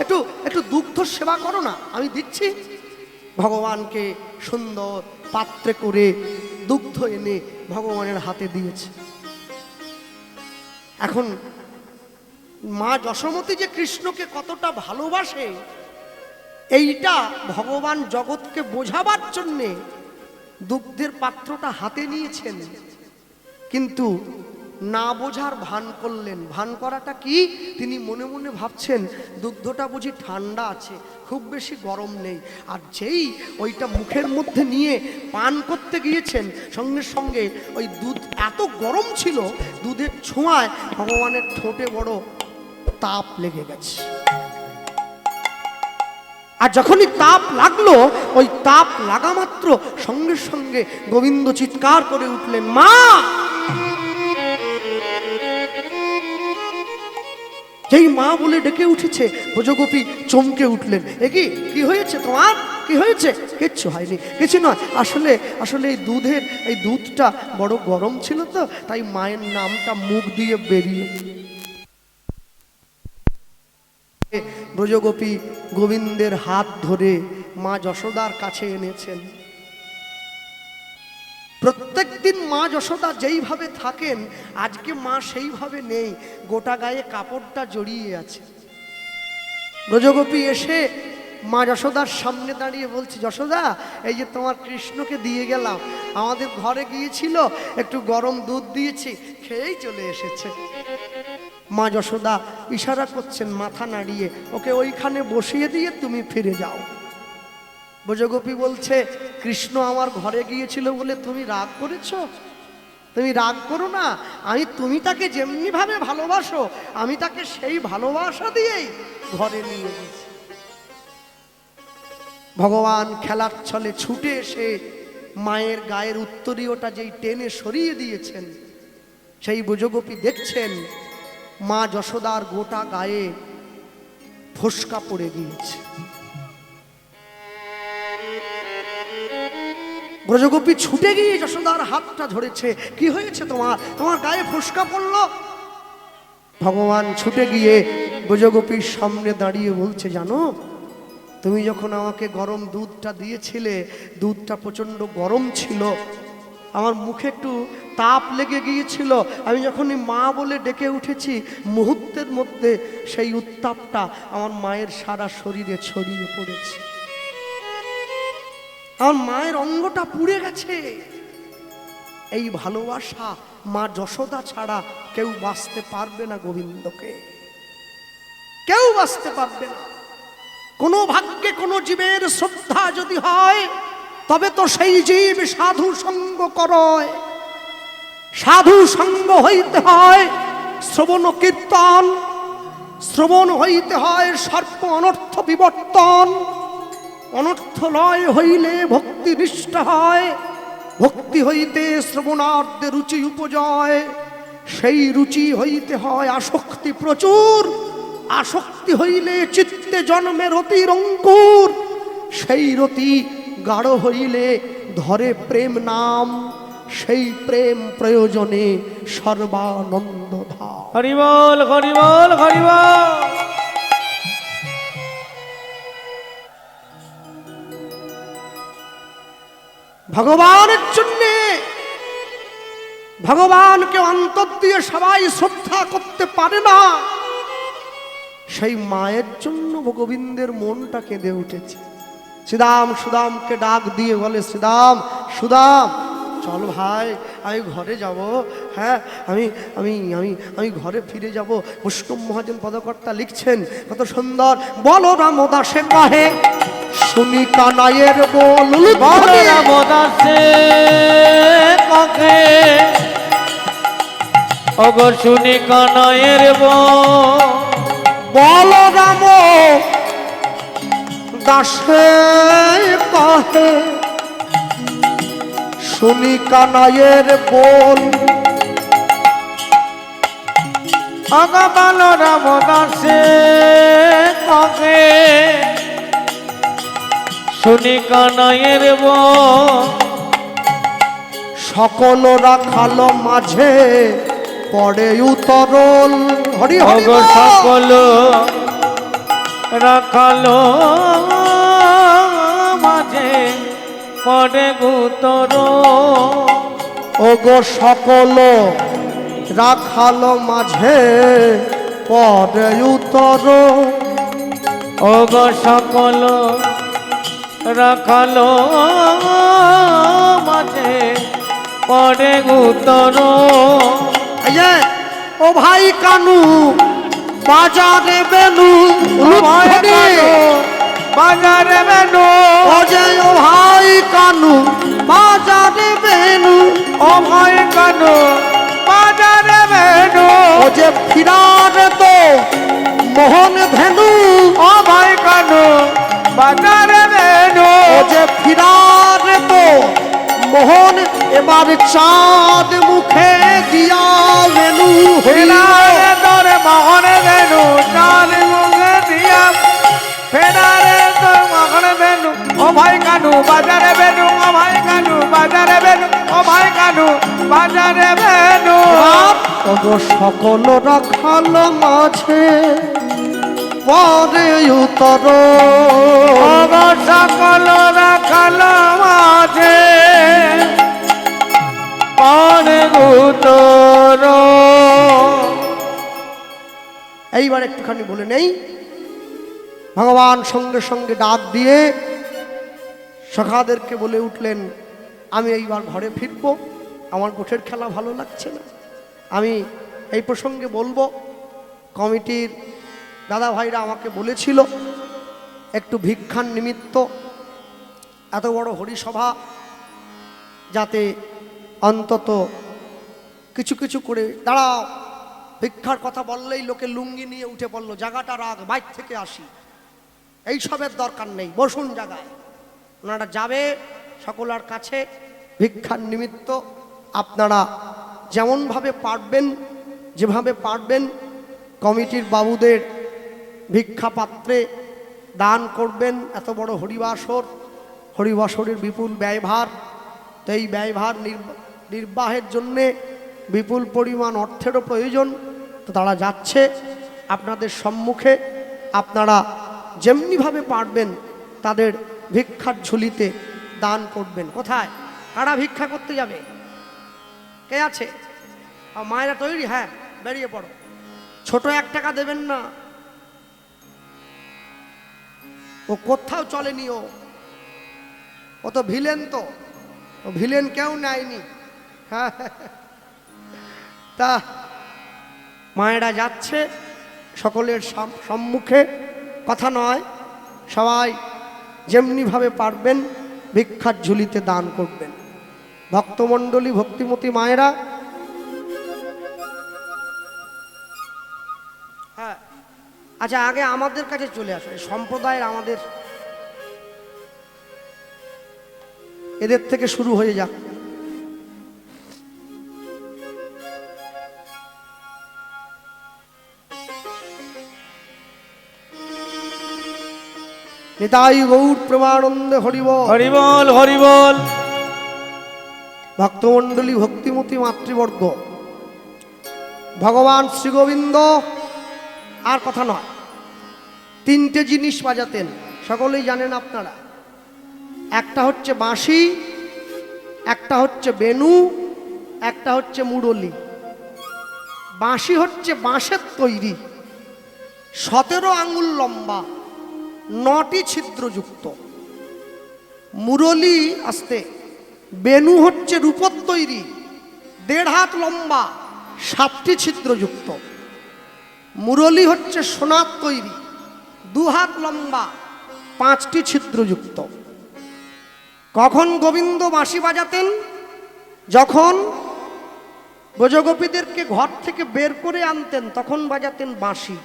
একটু একটু দুগ্ধ সেবা করো না, আমি দিচ্ছি। ভগবানকে সুন্দর পাত্রে করে দুগ্ধ এনে ভগবানের হাতে দিয়েছে। এখন মা যশোমতী যে কৃষ্ণকে কতটা ভালোবাসে এইটা ভগবান জগৎকে বোঝাবার জন্যে দুগ্ধের পাত্রটা হাতে নিয়েছেন, কিন্তু না বোঝার ভান করলেন। ভান করাটা কি? তিনি মনে মনে ভাবছেন দুগ্ধটা বুঝি ঠান্ডা আছে, খুব বেশি গরম নেই। আর যেই ওইটা মুখের মধ্যে নিয়ে পান করতে গিয়েছেন সঙ্গে সঙ্গে ওই দুধ এত গরম ছিল, দুধের ছোঁয়ায় ভগবানের ঠোঁটে বড় তাপ লেগে গেছে। আর যখনই তাপ লাগলো, ওই তাপ লাগা মাত্র সঙ্গে সঙ্গে গোবিন্দ চিৎকার করে উঠলেন, মা! যেই মা বলে ডেকে উঠেছে ব্রজগোপী চমকে উঠলেন। এ কি হয়েছে তোমার, কি হয়েছে? কিচ্ছু হয়নি, কিছু নয়, আসলে আসলে এই দুধটা বড় গরম ছিল তো, তাই মায়ের নামটা মুখ দিয়ে বেরিয়ে। ব্রজগোপী গোবিন্দের হাত ধরে মা যশোদার কাছে এনেছেন। প্রত্যেকদিন মা যশোদা যেইভাবে থাকেন আজকে মা সেইভাবে নেই, গোটা গায়ে কাপড়টা জড়িয়ে আছে। ব্রজগোপী এসে মা যশোদার সামনে দাঁড়িয়ে বলছে, যশোদা এই যে তোমার কৃষ্ণকে দিয়ে গেলাম, আমাদের ঘরে গিয়েছিল, একটু গরম দুধ দিয়েছি, খেয়েই চলে এসেছে। মা যশোদা ইশারা করছেন মাথা নাড়িয়ে, ওকে ওইখানে বসিয়ে দিয়ে তুমি ফিরে যাও। ব্রজগোপী বলছে, কৃষ্ণ আমার ঘরে গিয়েছিল বলে তুমি রাগ করেছো? তুমি রাগ করো না, তুমি তাকে যেমনি ভাবে ভালোবাসো আমি তাকে সেই ভালোবাসা দিয়েই ঘরে নিয়ে গেছি। ভগবান খেলার ছলে ছুটে এসে মায়ের গায়ের উত্তরীয়টা যেই টেনে সরিয়ে দিয়েছেন, সেই ব্রজগোপী দেখছেন মা যশোদার গোটা গায়ে ফোস্কা পড়ে গিয়েছে। ব্রজগোপী ছুটে গিয়ে যশোদার হাতটা ধরেছে, কি হয়েছে তোমার, তোমার গায়ে ফোস্কা পড়লো? ভগবান ছুটে গিয়ে ব্রজগোপীর সামনে দাঁড়িয়ে বলছে, জানো তুমি যখন আমাকে গরম দুধটা দিয়েছিলে, দুধটা প্রচন্ড গরম ছিল, আমার মুখে একটু তাপ লেগে গিয়েছিল, আমি যখনই মা বলে ডেকে উঠেছি মুহূর্তের মধ্যে সেই উত্তাপটা আমার মায়ের সারা শরীরে ছড়িয়ে পড়েছে, আমার মায়ের অঙ্গটা পুড়ে গেছে। এই ভালোবাসা মা যশোদা ছাড়া কেউ বাঁচতে পারবে না, গোবিন্দকে কেউ বাঁচতে পারবে না। কোনো ভাগ্যে কোনো জীবের শ্রদ্ধা যদি হয় তবে তো সেই জীব সাধু সঙ্গ করয়, সাধু সঙ্গ হইতে হয় শ্রবণ কীর্তন, শ্রবণ হইতে হয় সর্প অনর্থ বিবর্তন, অনর্থ লয় হইলে ভক্তি নিষ্ঠ হয়, ভক্তি হইতে শ্রবণার্থে রুচি উপজয়, সেই রুচি হইতে হয় আসক্তি প্রচুর, আসক্তি হইলে চিত্তে জন্মে রতির অঙ্কুর, সেই রতি গাঢ় হইলে ধরে প্রেম নাম, সেই প্রেম প্রয়োজনে সর্বানন্দ ধাম। হরি বল হরি বল হরি বল। ভগবানের জন্যে, ভগবানকে অন্তর দিয়ে সবাই শ্রদ্ধা করতে পারে না, সেই মায়ের জন্য গোবিন্দের মনটা কেঁদে উঠেছে। শ্রীদাম সুদামকে ডাক দিয়ে বলে, শ্রীদাম সুদাম চল ভাই, আমি ঘরে যাব, হ্যাঁ আমি আমি আমি আমি ঘরে ফিরে যাব। বৈষ্ণব মহাজন পদকর্তা লিখছেন কত সুন্দর, বলো রামদাসে কহে শুনি কানাইয়ের বল, বলো রামদাসে কহে ওগো শুনি কানাইয়ের বল, বলো রাম দাসে কহে শুনি কানাইয়ের বল, ওগো বলো রামদাসে কহে শুনি কানাইয়ের বল, সকল রাখাল মাঝে পড়ে উতরল। হরি হরি ওগো সকল রাখালো মাঝে পড়ে গুতর, ওগো সকল রাখাল মাঝে পড়ে উতর, ওগো সকল রাখালো মাঝে পড়ে গুতর। ও ভাই কানু বাজারে বেনু, বাজারে বেনু, অজয় ও ভাই কানু বাজারে বেনু, ও ভাই কানু বাজারে বেনু, ও যে ফিরার তো মোহন ধেনু, ও ভাই কানু বাজারে বেনু, ও যে ফিরার তো মোহন এবার চাঁদ মুখে দিয়া বেনু, ফিরার তোর মগনে দেনু চাল মুখে দিয়া ফেরারে তো মগনে দেনু ও ভাই কানু বাজারে বেনু ও ভাই কানু বাজারে বেনু ও ভাই কানু বাজারে বেনু ওগো সকল রাখাল মাঝে পরে উতর ওগো সকল রাখাল মাঝে পরে উতর। এইবার একটুখানি বলে নেই, ভগবান সঙ্গে সঙ্গে ডাক দিয়ে সখাদেরকে বলে উঠলেন, আমি এইবার ঘরে ফিরবো, আমার গোঠের খেলা ভালো লাগছে না। আমি এই প্রসঙ্গে বলবো, কমিটির দাদা ভাইরা আমাকে বলেছিল একটু ভিক্ষার নিমিত্ত এত বড় হরিসভা যাতে অন্তত কিছু কিছু করে দাঁড়াও, ভিক্ষার কথা বললেই লোকে লুঙ্গি নিয়ে উঠে পড়লো, জায়গাটা রাগ, বাইর থেকে আসি, এইসবের দরকার নেই, বসুন জায়গায়। ওনারা যাবে সকলের কাছে ভিক্ষার নিমিত্ত। আপনারা যেমনভাবে পারবেন, যেভাবে পারবেন কমিটির বাবুদের ভিক্ষা পাত্রে দান করবেন। এত বড় হরিবাসর, হরিবাসরের বিপুল ব্যয়ভার, তো এই ব্যয়ভার নির্বাহের জন্যে বিপুল পরিমাণ অর্থেরও প্রয়োজন। তো তারা যাচ্ছে আপনাদের সম্মুখে, আপনারা যেমনিভাবে পারবেন তাদের ভিক্ষার ঝুলিতে দান করবেন। কোথায় কারা ভিক্ষা করতে যাবে? কে আছে? মায়েরা তৈরি? হ্যাঁ, বেরিয়ে পড়ো। ছোট 1 টাকা দেবেন না, ও কোথাও চলেনি, ও তো ভিলেন, তো ও ভিলেন কেউ নেয়নি। হ্যাঁ, তা মায়েরা যাচ্ছে সকলের সম্মুখে, কথা নয়, সবাই যেমনিভাবে পারবেন ভিক্ষার ঝুলিতে দান করবেন। ভক্তমণ্ডলী, ভক্তিমতী মায়েরা, হ্যাঁ, আচ্ছা আগে আমাদের কাছে চলে আসো, সম্প্রদায়ের আমাদের, এদের থেকে শুরু হয়ে যাক। নিতাই গৌর প্রেমানন্দে হরিবল, হরিবল হরিবল। ভক্তমণ্ডলী, ভক্তিমতী মাতৃবর্গ, ভগবান শ্রীগোবিন্দ আর কথা নয়, 3টে জিনিস বাজাতেন, সকলেই জানেন আপনারা। একটা হচ্ছে বাঁশি, একটা হচ্ছে বেনু, একটা হচ্ছে মুরলি। বাঁশি হচ্ছে বাঁশের তৈরি, 17 আঙ্গুল লম্বা, 9টি ছিদ্রযুক্ত। মুরলি আস্তে। বেনু হচ্ছে রূপোর তৈরি, 1.5 হাত লম্বা, 7টি ছিদ্রযুক্ত। মুরলি হচ্ছে সোনার তৈরি, 2 হাত লম্বা, 5টি ছিদ্রযুক্ত। কখন গোবিন্দ বাঁশি বাজাতেন? যখন ব্রজগোপীদেরকে ঘর থেকে বের করে আনতেন তখন বাজাতেন বাঁশি।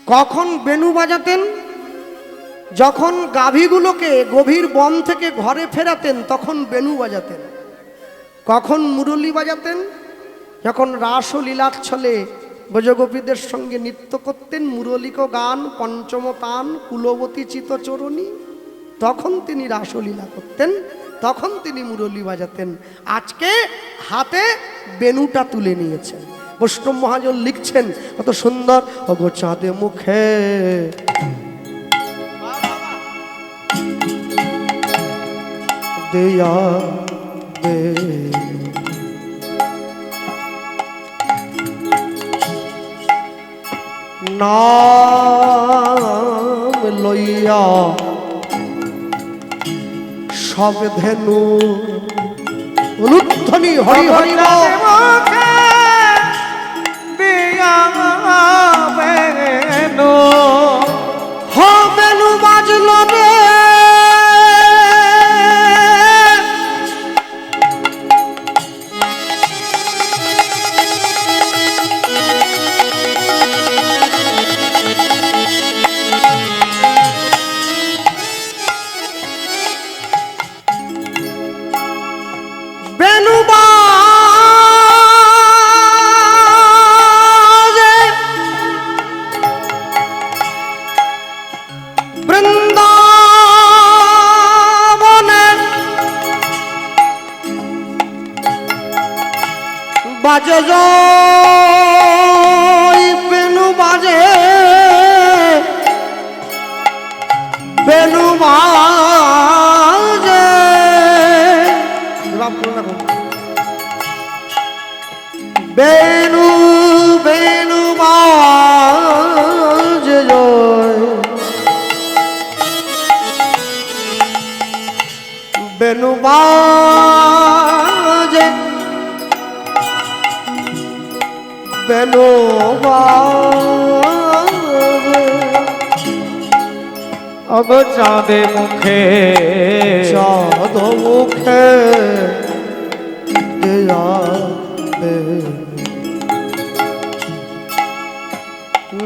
কখন বেনু বাজাতেন? যখন গাভীগুলোকে গভীর বন থেকে ঘরে ফেরাতেন তখন বেনু বাজাতেন। কখন মুরলি বাজাতেন? যখন রাস ও লীলাচ্ছলে ব্রজগোপীদের সঙ্গে নৃত্য করতেন, মুরলিক গান পঞ্চম তান কুলবতী চিতচরণী, তখন তিনি রাসলীলা করতেন, তখন তিনি মুরলি বাজাতেন। আজকে হাতে বেনুটা তুলে নিয়েছেন। বৈষ্ণব মহাজন লিখছেন কত সুন্দর, ওগো চাঁদে মুখে দেয়া দে নাম লইয়া সব ধেনু উলুধ্বনি হরি হরি বেনু বাজল রে, বেনু বাজে বাজে জয় বেনু বাজে বেনু বাজে বেনু বেনু বাজে জয় বেনু বাজে বেনু বাজে অগ চাঁদে মুখে চাঁদ মুখে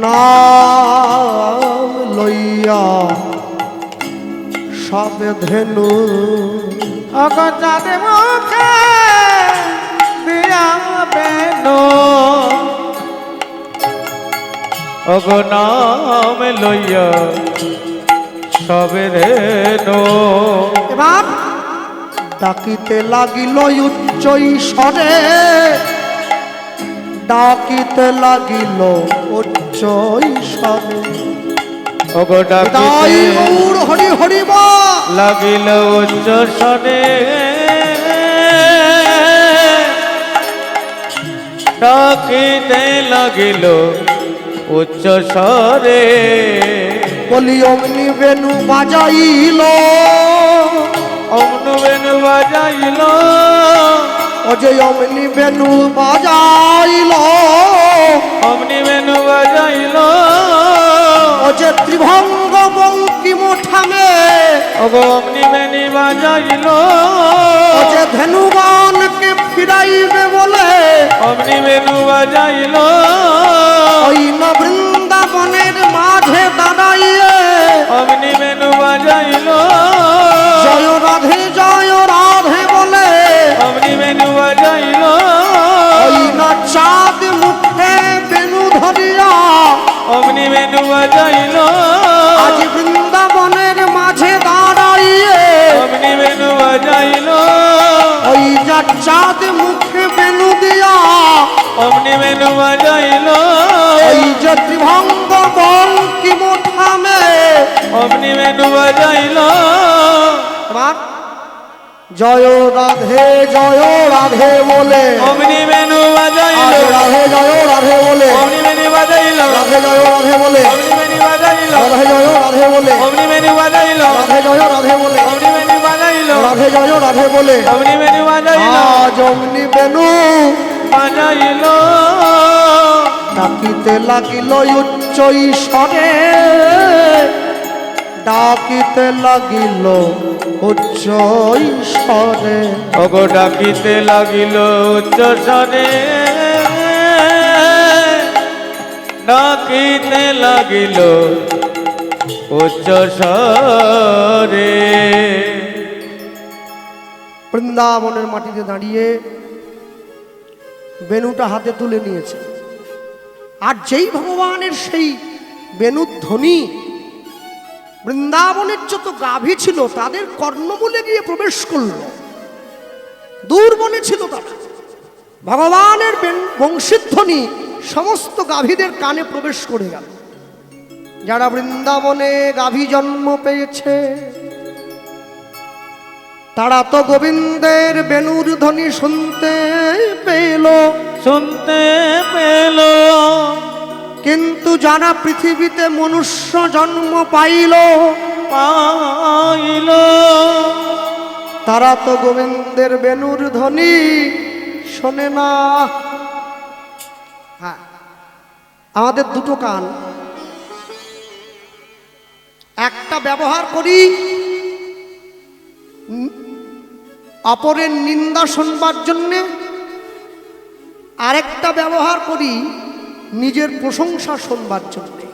নাম লইয়া সবে ধেনু অগ চাঁদে মুখে দিয়া বেনো অগ নাম লইয়া সবে রেনো। এবার ডাকিতে লাগিল উচ্চ ঈশ্বরে ডাকিতে লাগিল উচ্চ ঈশ্বরে অগ ডাকিতে গৌর হরি হরি বল লাগিল উচ্চ স্বরে ডাকিতে লাগিল উচ্চ স্বরে বলি অগ্নি বেনু বাজাইল অগ্নি বেনু বাজাইল অজয় অগ্নি বেনু বাজাইল অগ্নি বেনু বাজাইল অজয় ত্রিভঙ্গ বঙ্কিম ঠামে অগ অগ্নি বেনি বাজাইল অজয় ধেনুবানকে ফিরাইবে বলে অগ্নি বেনু বাজাইল ওই ন বৃন্দাবনের মাঝে দাঁড়াইয়ে অগ্নি বেনু বাজাইল জয় রাধে বলে অগ্নি বেনু বাজাইল ওই ন চাঁদ মুখে বেনু ধরিয়া অগ্নি বেনু বাজাইল আজ বৃন্দাবনের মাঝে দাঁড়াইয়ে অগ্নি বেনু বাজাইল ওই যা চাঁদ মুখে বেনু দিয়া অগ্নি বেনু বাজাইল ওই যে ত্রিভঙ্গ বঙ্কিম ঠামে অগ্নি বেনু বাজাইল এবার জয় রাধে বলে অগ্নি বেনু বাজাইল জয় রাধে বলে অগ্নি বেনু বাজাইল জয় রাধে বলে অগ্নি বেনু বাজাইল জয় রাধে বলে অগ্নি বেনু বাজাইল জয় রাধে বলে অগ্নি বেনু বাজাইল জয় রাধে বলে অগ্নি বেনু বাজাইল আজ অগ্নি বেনু বাজাইল ডাকিতে লাগিল উচ্চ ঈশ্বরে ডাকিতে লাগিল উচ্চ ঈশ্বরে অগ ডাকিতে লাগিল উচ্চ স্বরে ডাকিতে লাগিল উচ্চ স্বরে। বৃন্দাবনের মাটিতে দাঁড়িয়ে বেনুটা হাতে তুলে নিয়েছে আর যেই ভগবানের সেই বেনুর ধ্বনি বৃন্দাবনের যত গাভী ছিল তাদের কর্ণমূলে গিয়ে প্রবেশ করল। দূর বনে ছিল তারা, ভগবানের বংশীধ্বনি সমস্ত গাভীদের কানে প্রবেশ করে গেল। যারা বৃন্দাবনে গাভী জন্ম পেয়েছে তারা তো গোবিন্দের বেনুর ধ্বনি শুনতে পেল। কিন্তু যারা পৃথিবীতে মনুষ্য জন্ম পাইল তারা তো গোবিন্দের বেনুর ধ্বনি শোনে না। হ্যাঁ, আমাদের দুটো কান, একটা ব্যবহার করি অপরের নিন্দা শুনবার জন্যে, আরেকটা ব্যবহার করি নিজের প্রশংসা শুনবার জন্যে।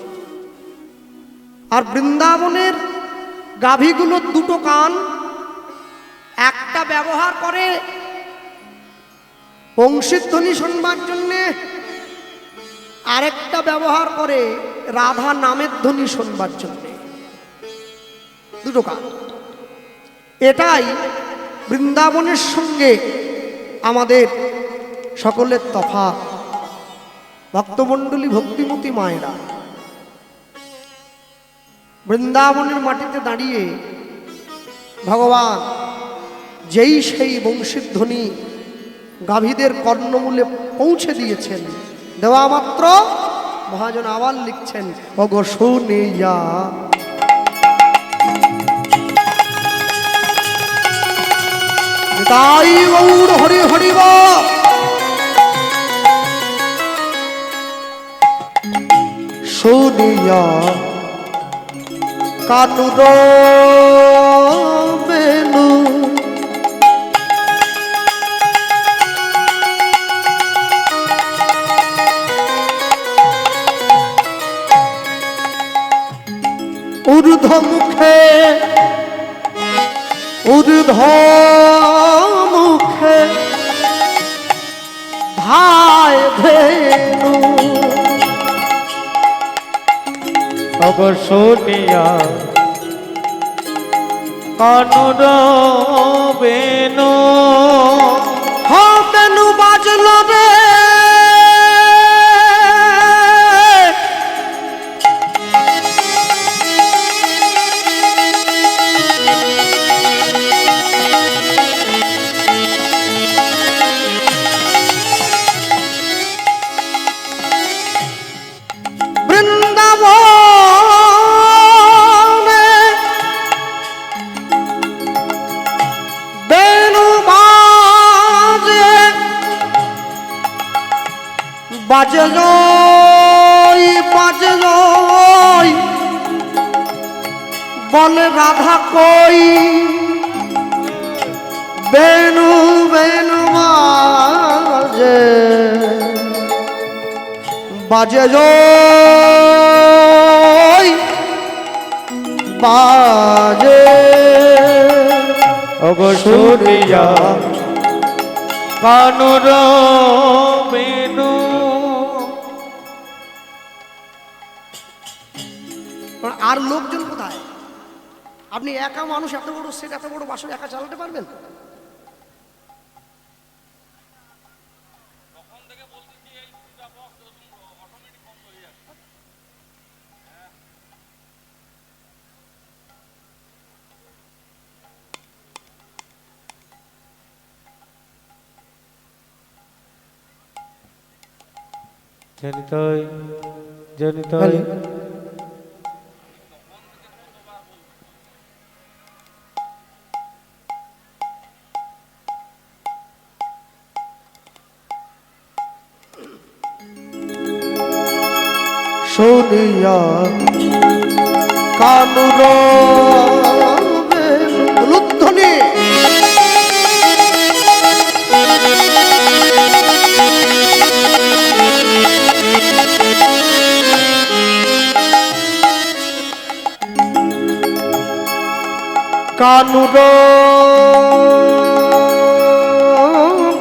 আর বৃন্দাবনের গাভীগুলোর দুটো কান, একটা ব্যবহার করে বংশীধ্বনি শুনবার জন্যে, আরেকটা ব্যবহার করে রাধা নামের ধ্বনি শুনবার জন্যে। দুটো কান। এটাই বৃন্দাবনের সঙ্গে আমাদের সকলের তফাৎ। ভক্তমণ্ডলী, ভক্তিমতী মায়েরা, বৃন্দাবনের মাটিতে দাঁড়িয়ে ভগবান যেই সেই বংশীধ্বনি গাভীদের কর্ণমূলে পৌঁছে দিয়েছেন, দেওয়া মাত্র মহাজন আবার লিখছেন, ওগো শুনিয়া তাই গৌর হরি হরিব শুনিয়া কানুর বেনু ঊর্ধ্ব মুখে ঊর্ধ্ব মুখে ধায় ধেনু অগর শুনিয়া কানুর বেনু বেনু বাজল রে বাজে বাজে বলে রাধা কই বেনু বেনু বাজে বাজে বাজে অগর শুনিয়া কানুর বেনু। আর লোকজন কোথায়? আপনি একা মানুষ, এত বড় সেট, এত বড় বাসন একা চালাতে পারবেন? জনিতই জনিতই শুনিয়া কানুর লুধ্বনি কানুর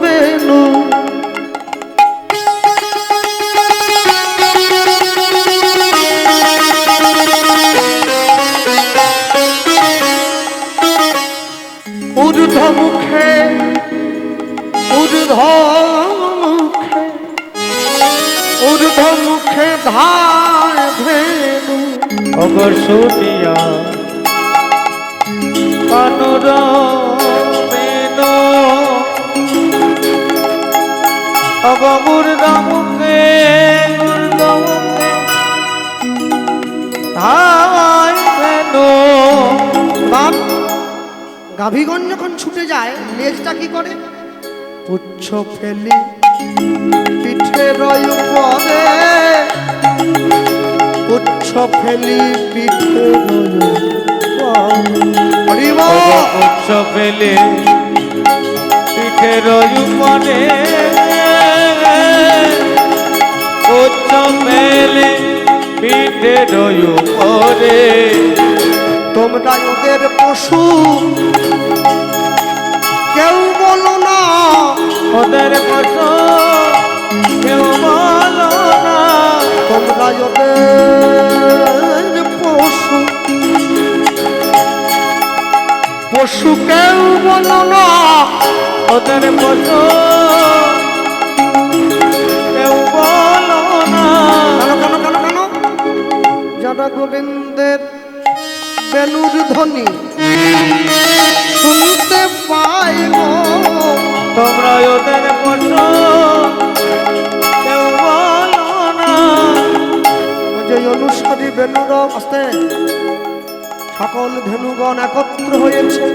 বেনু ঊর্ধ্ব মুখে ঊর্ধ্ব মুখে ঊর্ধ্ব মুখে ধায় ধেনু অগর শুনিয়া কানুর বেনু অগর ঊর্ধ্ব মুখে ঊর্ধ্ব মুখে ধায় ধেনু। গাভীগণ যখন ছুটে যায়, লেজটা কি করে? পুচ্ছ ফেলি পিঠের উপরে, পুচ্ছ ফেলি পিঠের পুচ্ছ ফেলে পিঠের উপরে, পুচ্ছ ফেলে পিঠের উপরে। তোমরা ওদের পশু কেউ বলো না, ওদের পশু কেউ বলো না, তোমরা ওদের পশু পশু কেউ বলো না, ওদের পশু না গোবিন্দের বেলুর ধ্বনি শুনতে পাই গো। তোমরা ওদের পশু কেউ বলো না। ওই যে অনুসারী বেলুর আসতে সকল ধেনুগণ একত্র হয়েছে,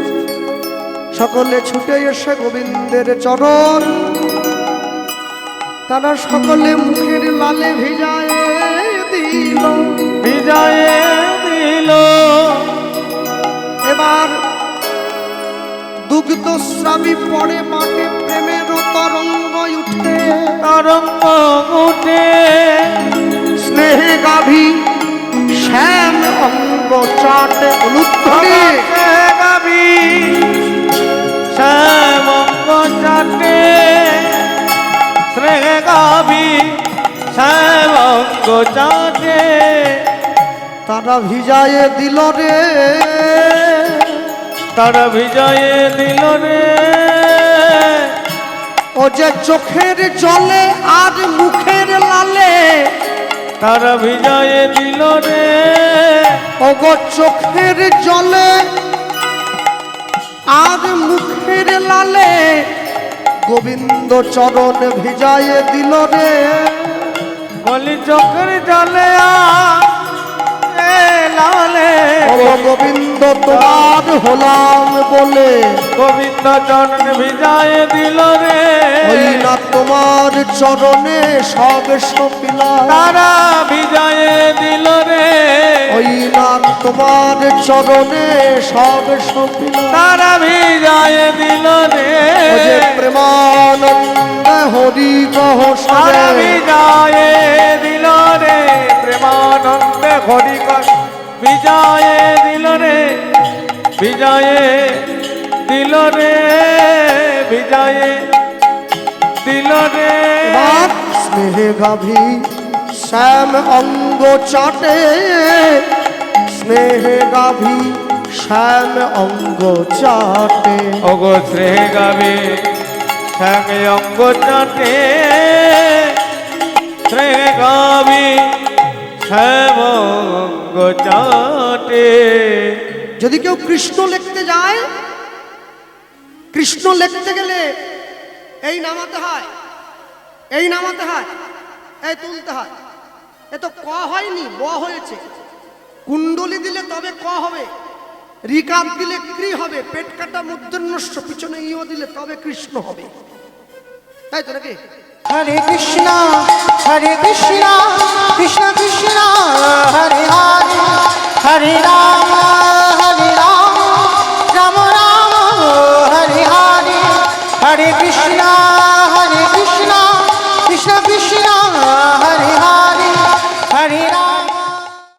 সকলে ছুটে এসে গোবিন্দের চরণ তারা সকলে মুখের লালে ভিজায় দিল। বিজয়ে দিল এবার দুগ্ধস্রাবী পড়ে মাঠে প্রেমের তরঙ্গ উঠে, তরঙ্গ উঠে স্নেহে গাভী শ্যাম অঙ্গ চাটে অনুধ্বনি গাবি শ্যামঙ্গ চাটে শ্রেয় গাবি শ্যামঙ্গ চাটে তারা ভিজায় দিল রে, তারা বিজয়ে দিল রে। ও যে চোখের জলে আর মুখের লালে, তারা বিজয়ে দিল রে। ও গো চোখের জলে আর মুখের লালে গোবিন্দ চরণ ভিজায় দিল রে। বলি চোখের জলে লালে ও গোবিন্দ তোমার হলাম বলে, গোবিন্দ চরণ ভিজায় দিল রে। ওই না তোমার চরণে সব সপিলাম, তারা বিজয়ে দিল রে। ওই না তোমার চরণে সব সপিলাম। তারা বিজয়ে দিল রে। ও যে প্রেমানন্দ হরি কহ তারা সবে, বিজয়ে দিল রে। প্রেমানন্দে হরি কর বিজয়ে দিল রে। বিজয়ে দিল রে। বিজয়ে দিল রে। এবার স্নেহে গাভী শ্যাম অঙ্গ চাটে, স্নেহে গাভী শ্যাম অঙ্গ চাটে। ওগো শ্রেহ গাবে শ্যামে অঙ্গ চাটে। শ্রেহ গাবি শ্যাম অঙ্গ চাটে। যদি কেউ কৃষ্ণ লিখতে যায়, কৃষ্ণ লিখতে গেলে এই নামাতে হয়, এই নামাতে হয়, এই তুলতে হয়। এ তো ক হয়নি, ব হয়েছে। কুণ্ডলি দিলে তবে ক হবে, রিকাব দিলে ক্রি হবে, পেট কাটা মূর্ধন্যস্য পিছনে ইও দিলে তবে কৃষ্ণ হবে, তাই তো নাকি? হরে কৃষ্ণ কৃষ্ণ কৃষ্ণ কৃষ্ণ হরে হরে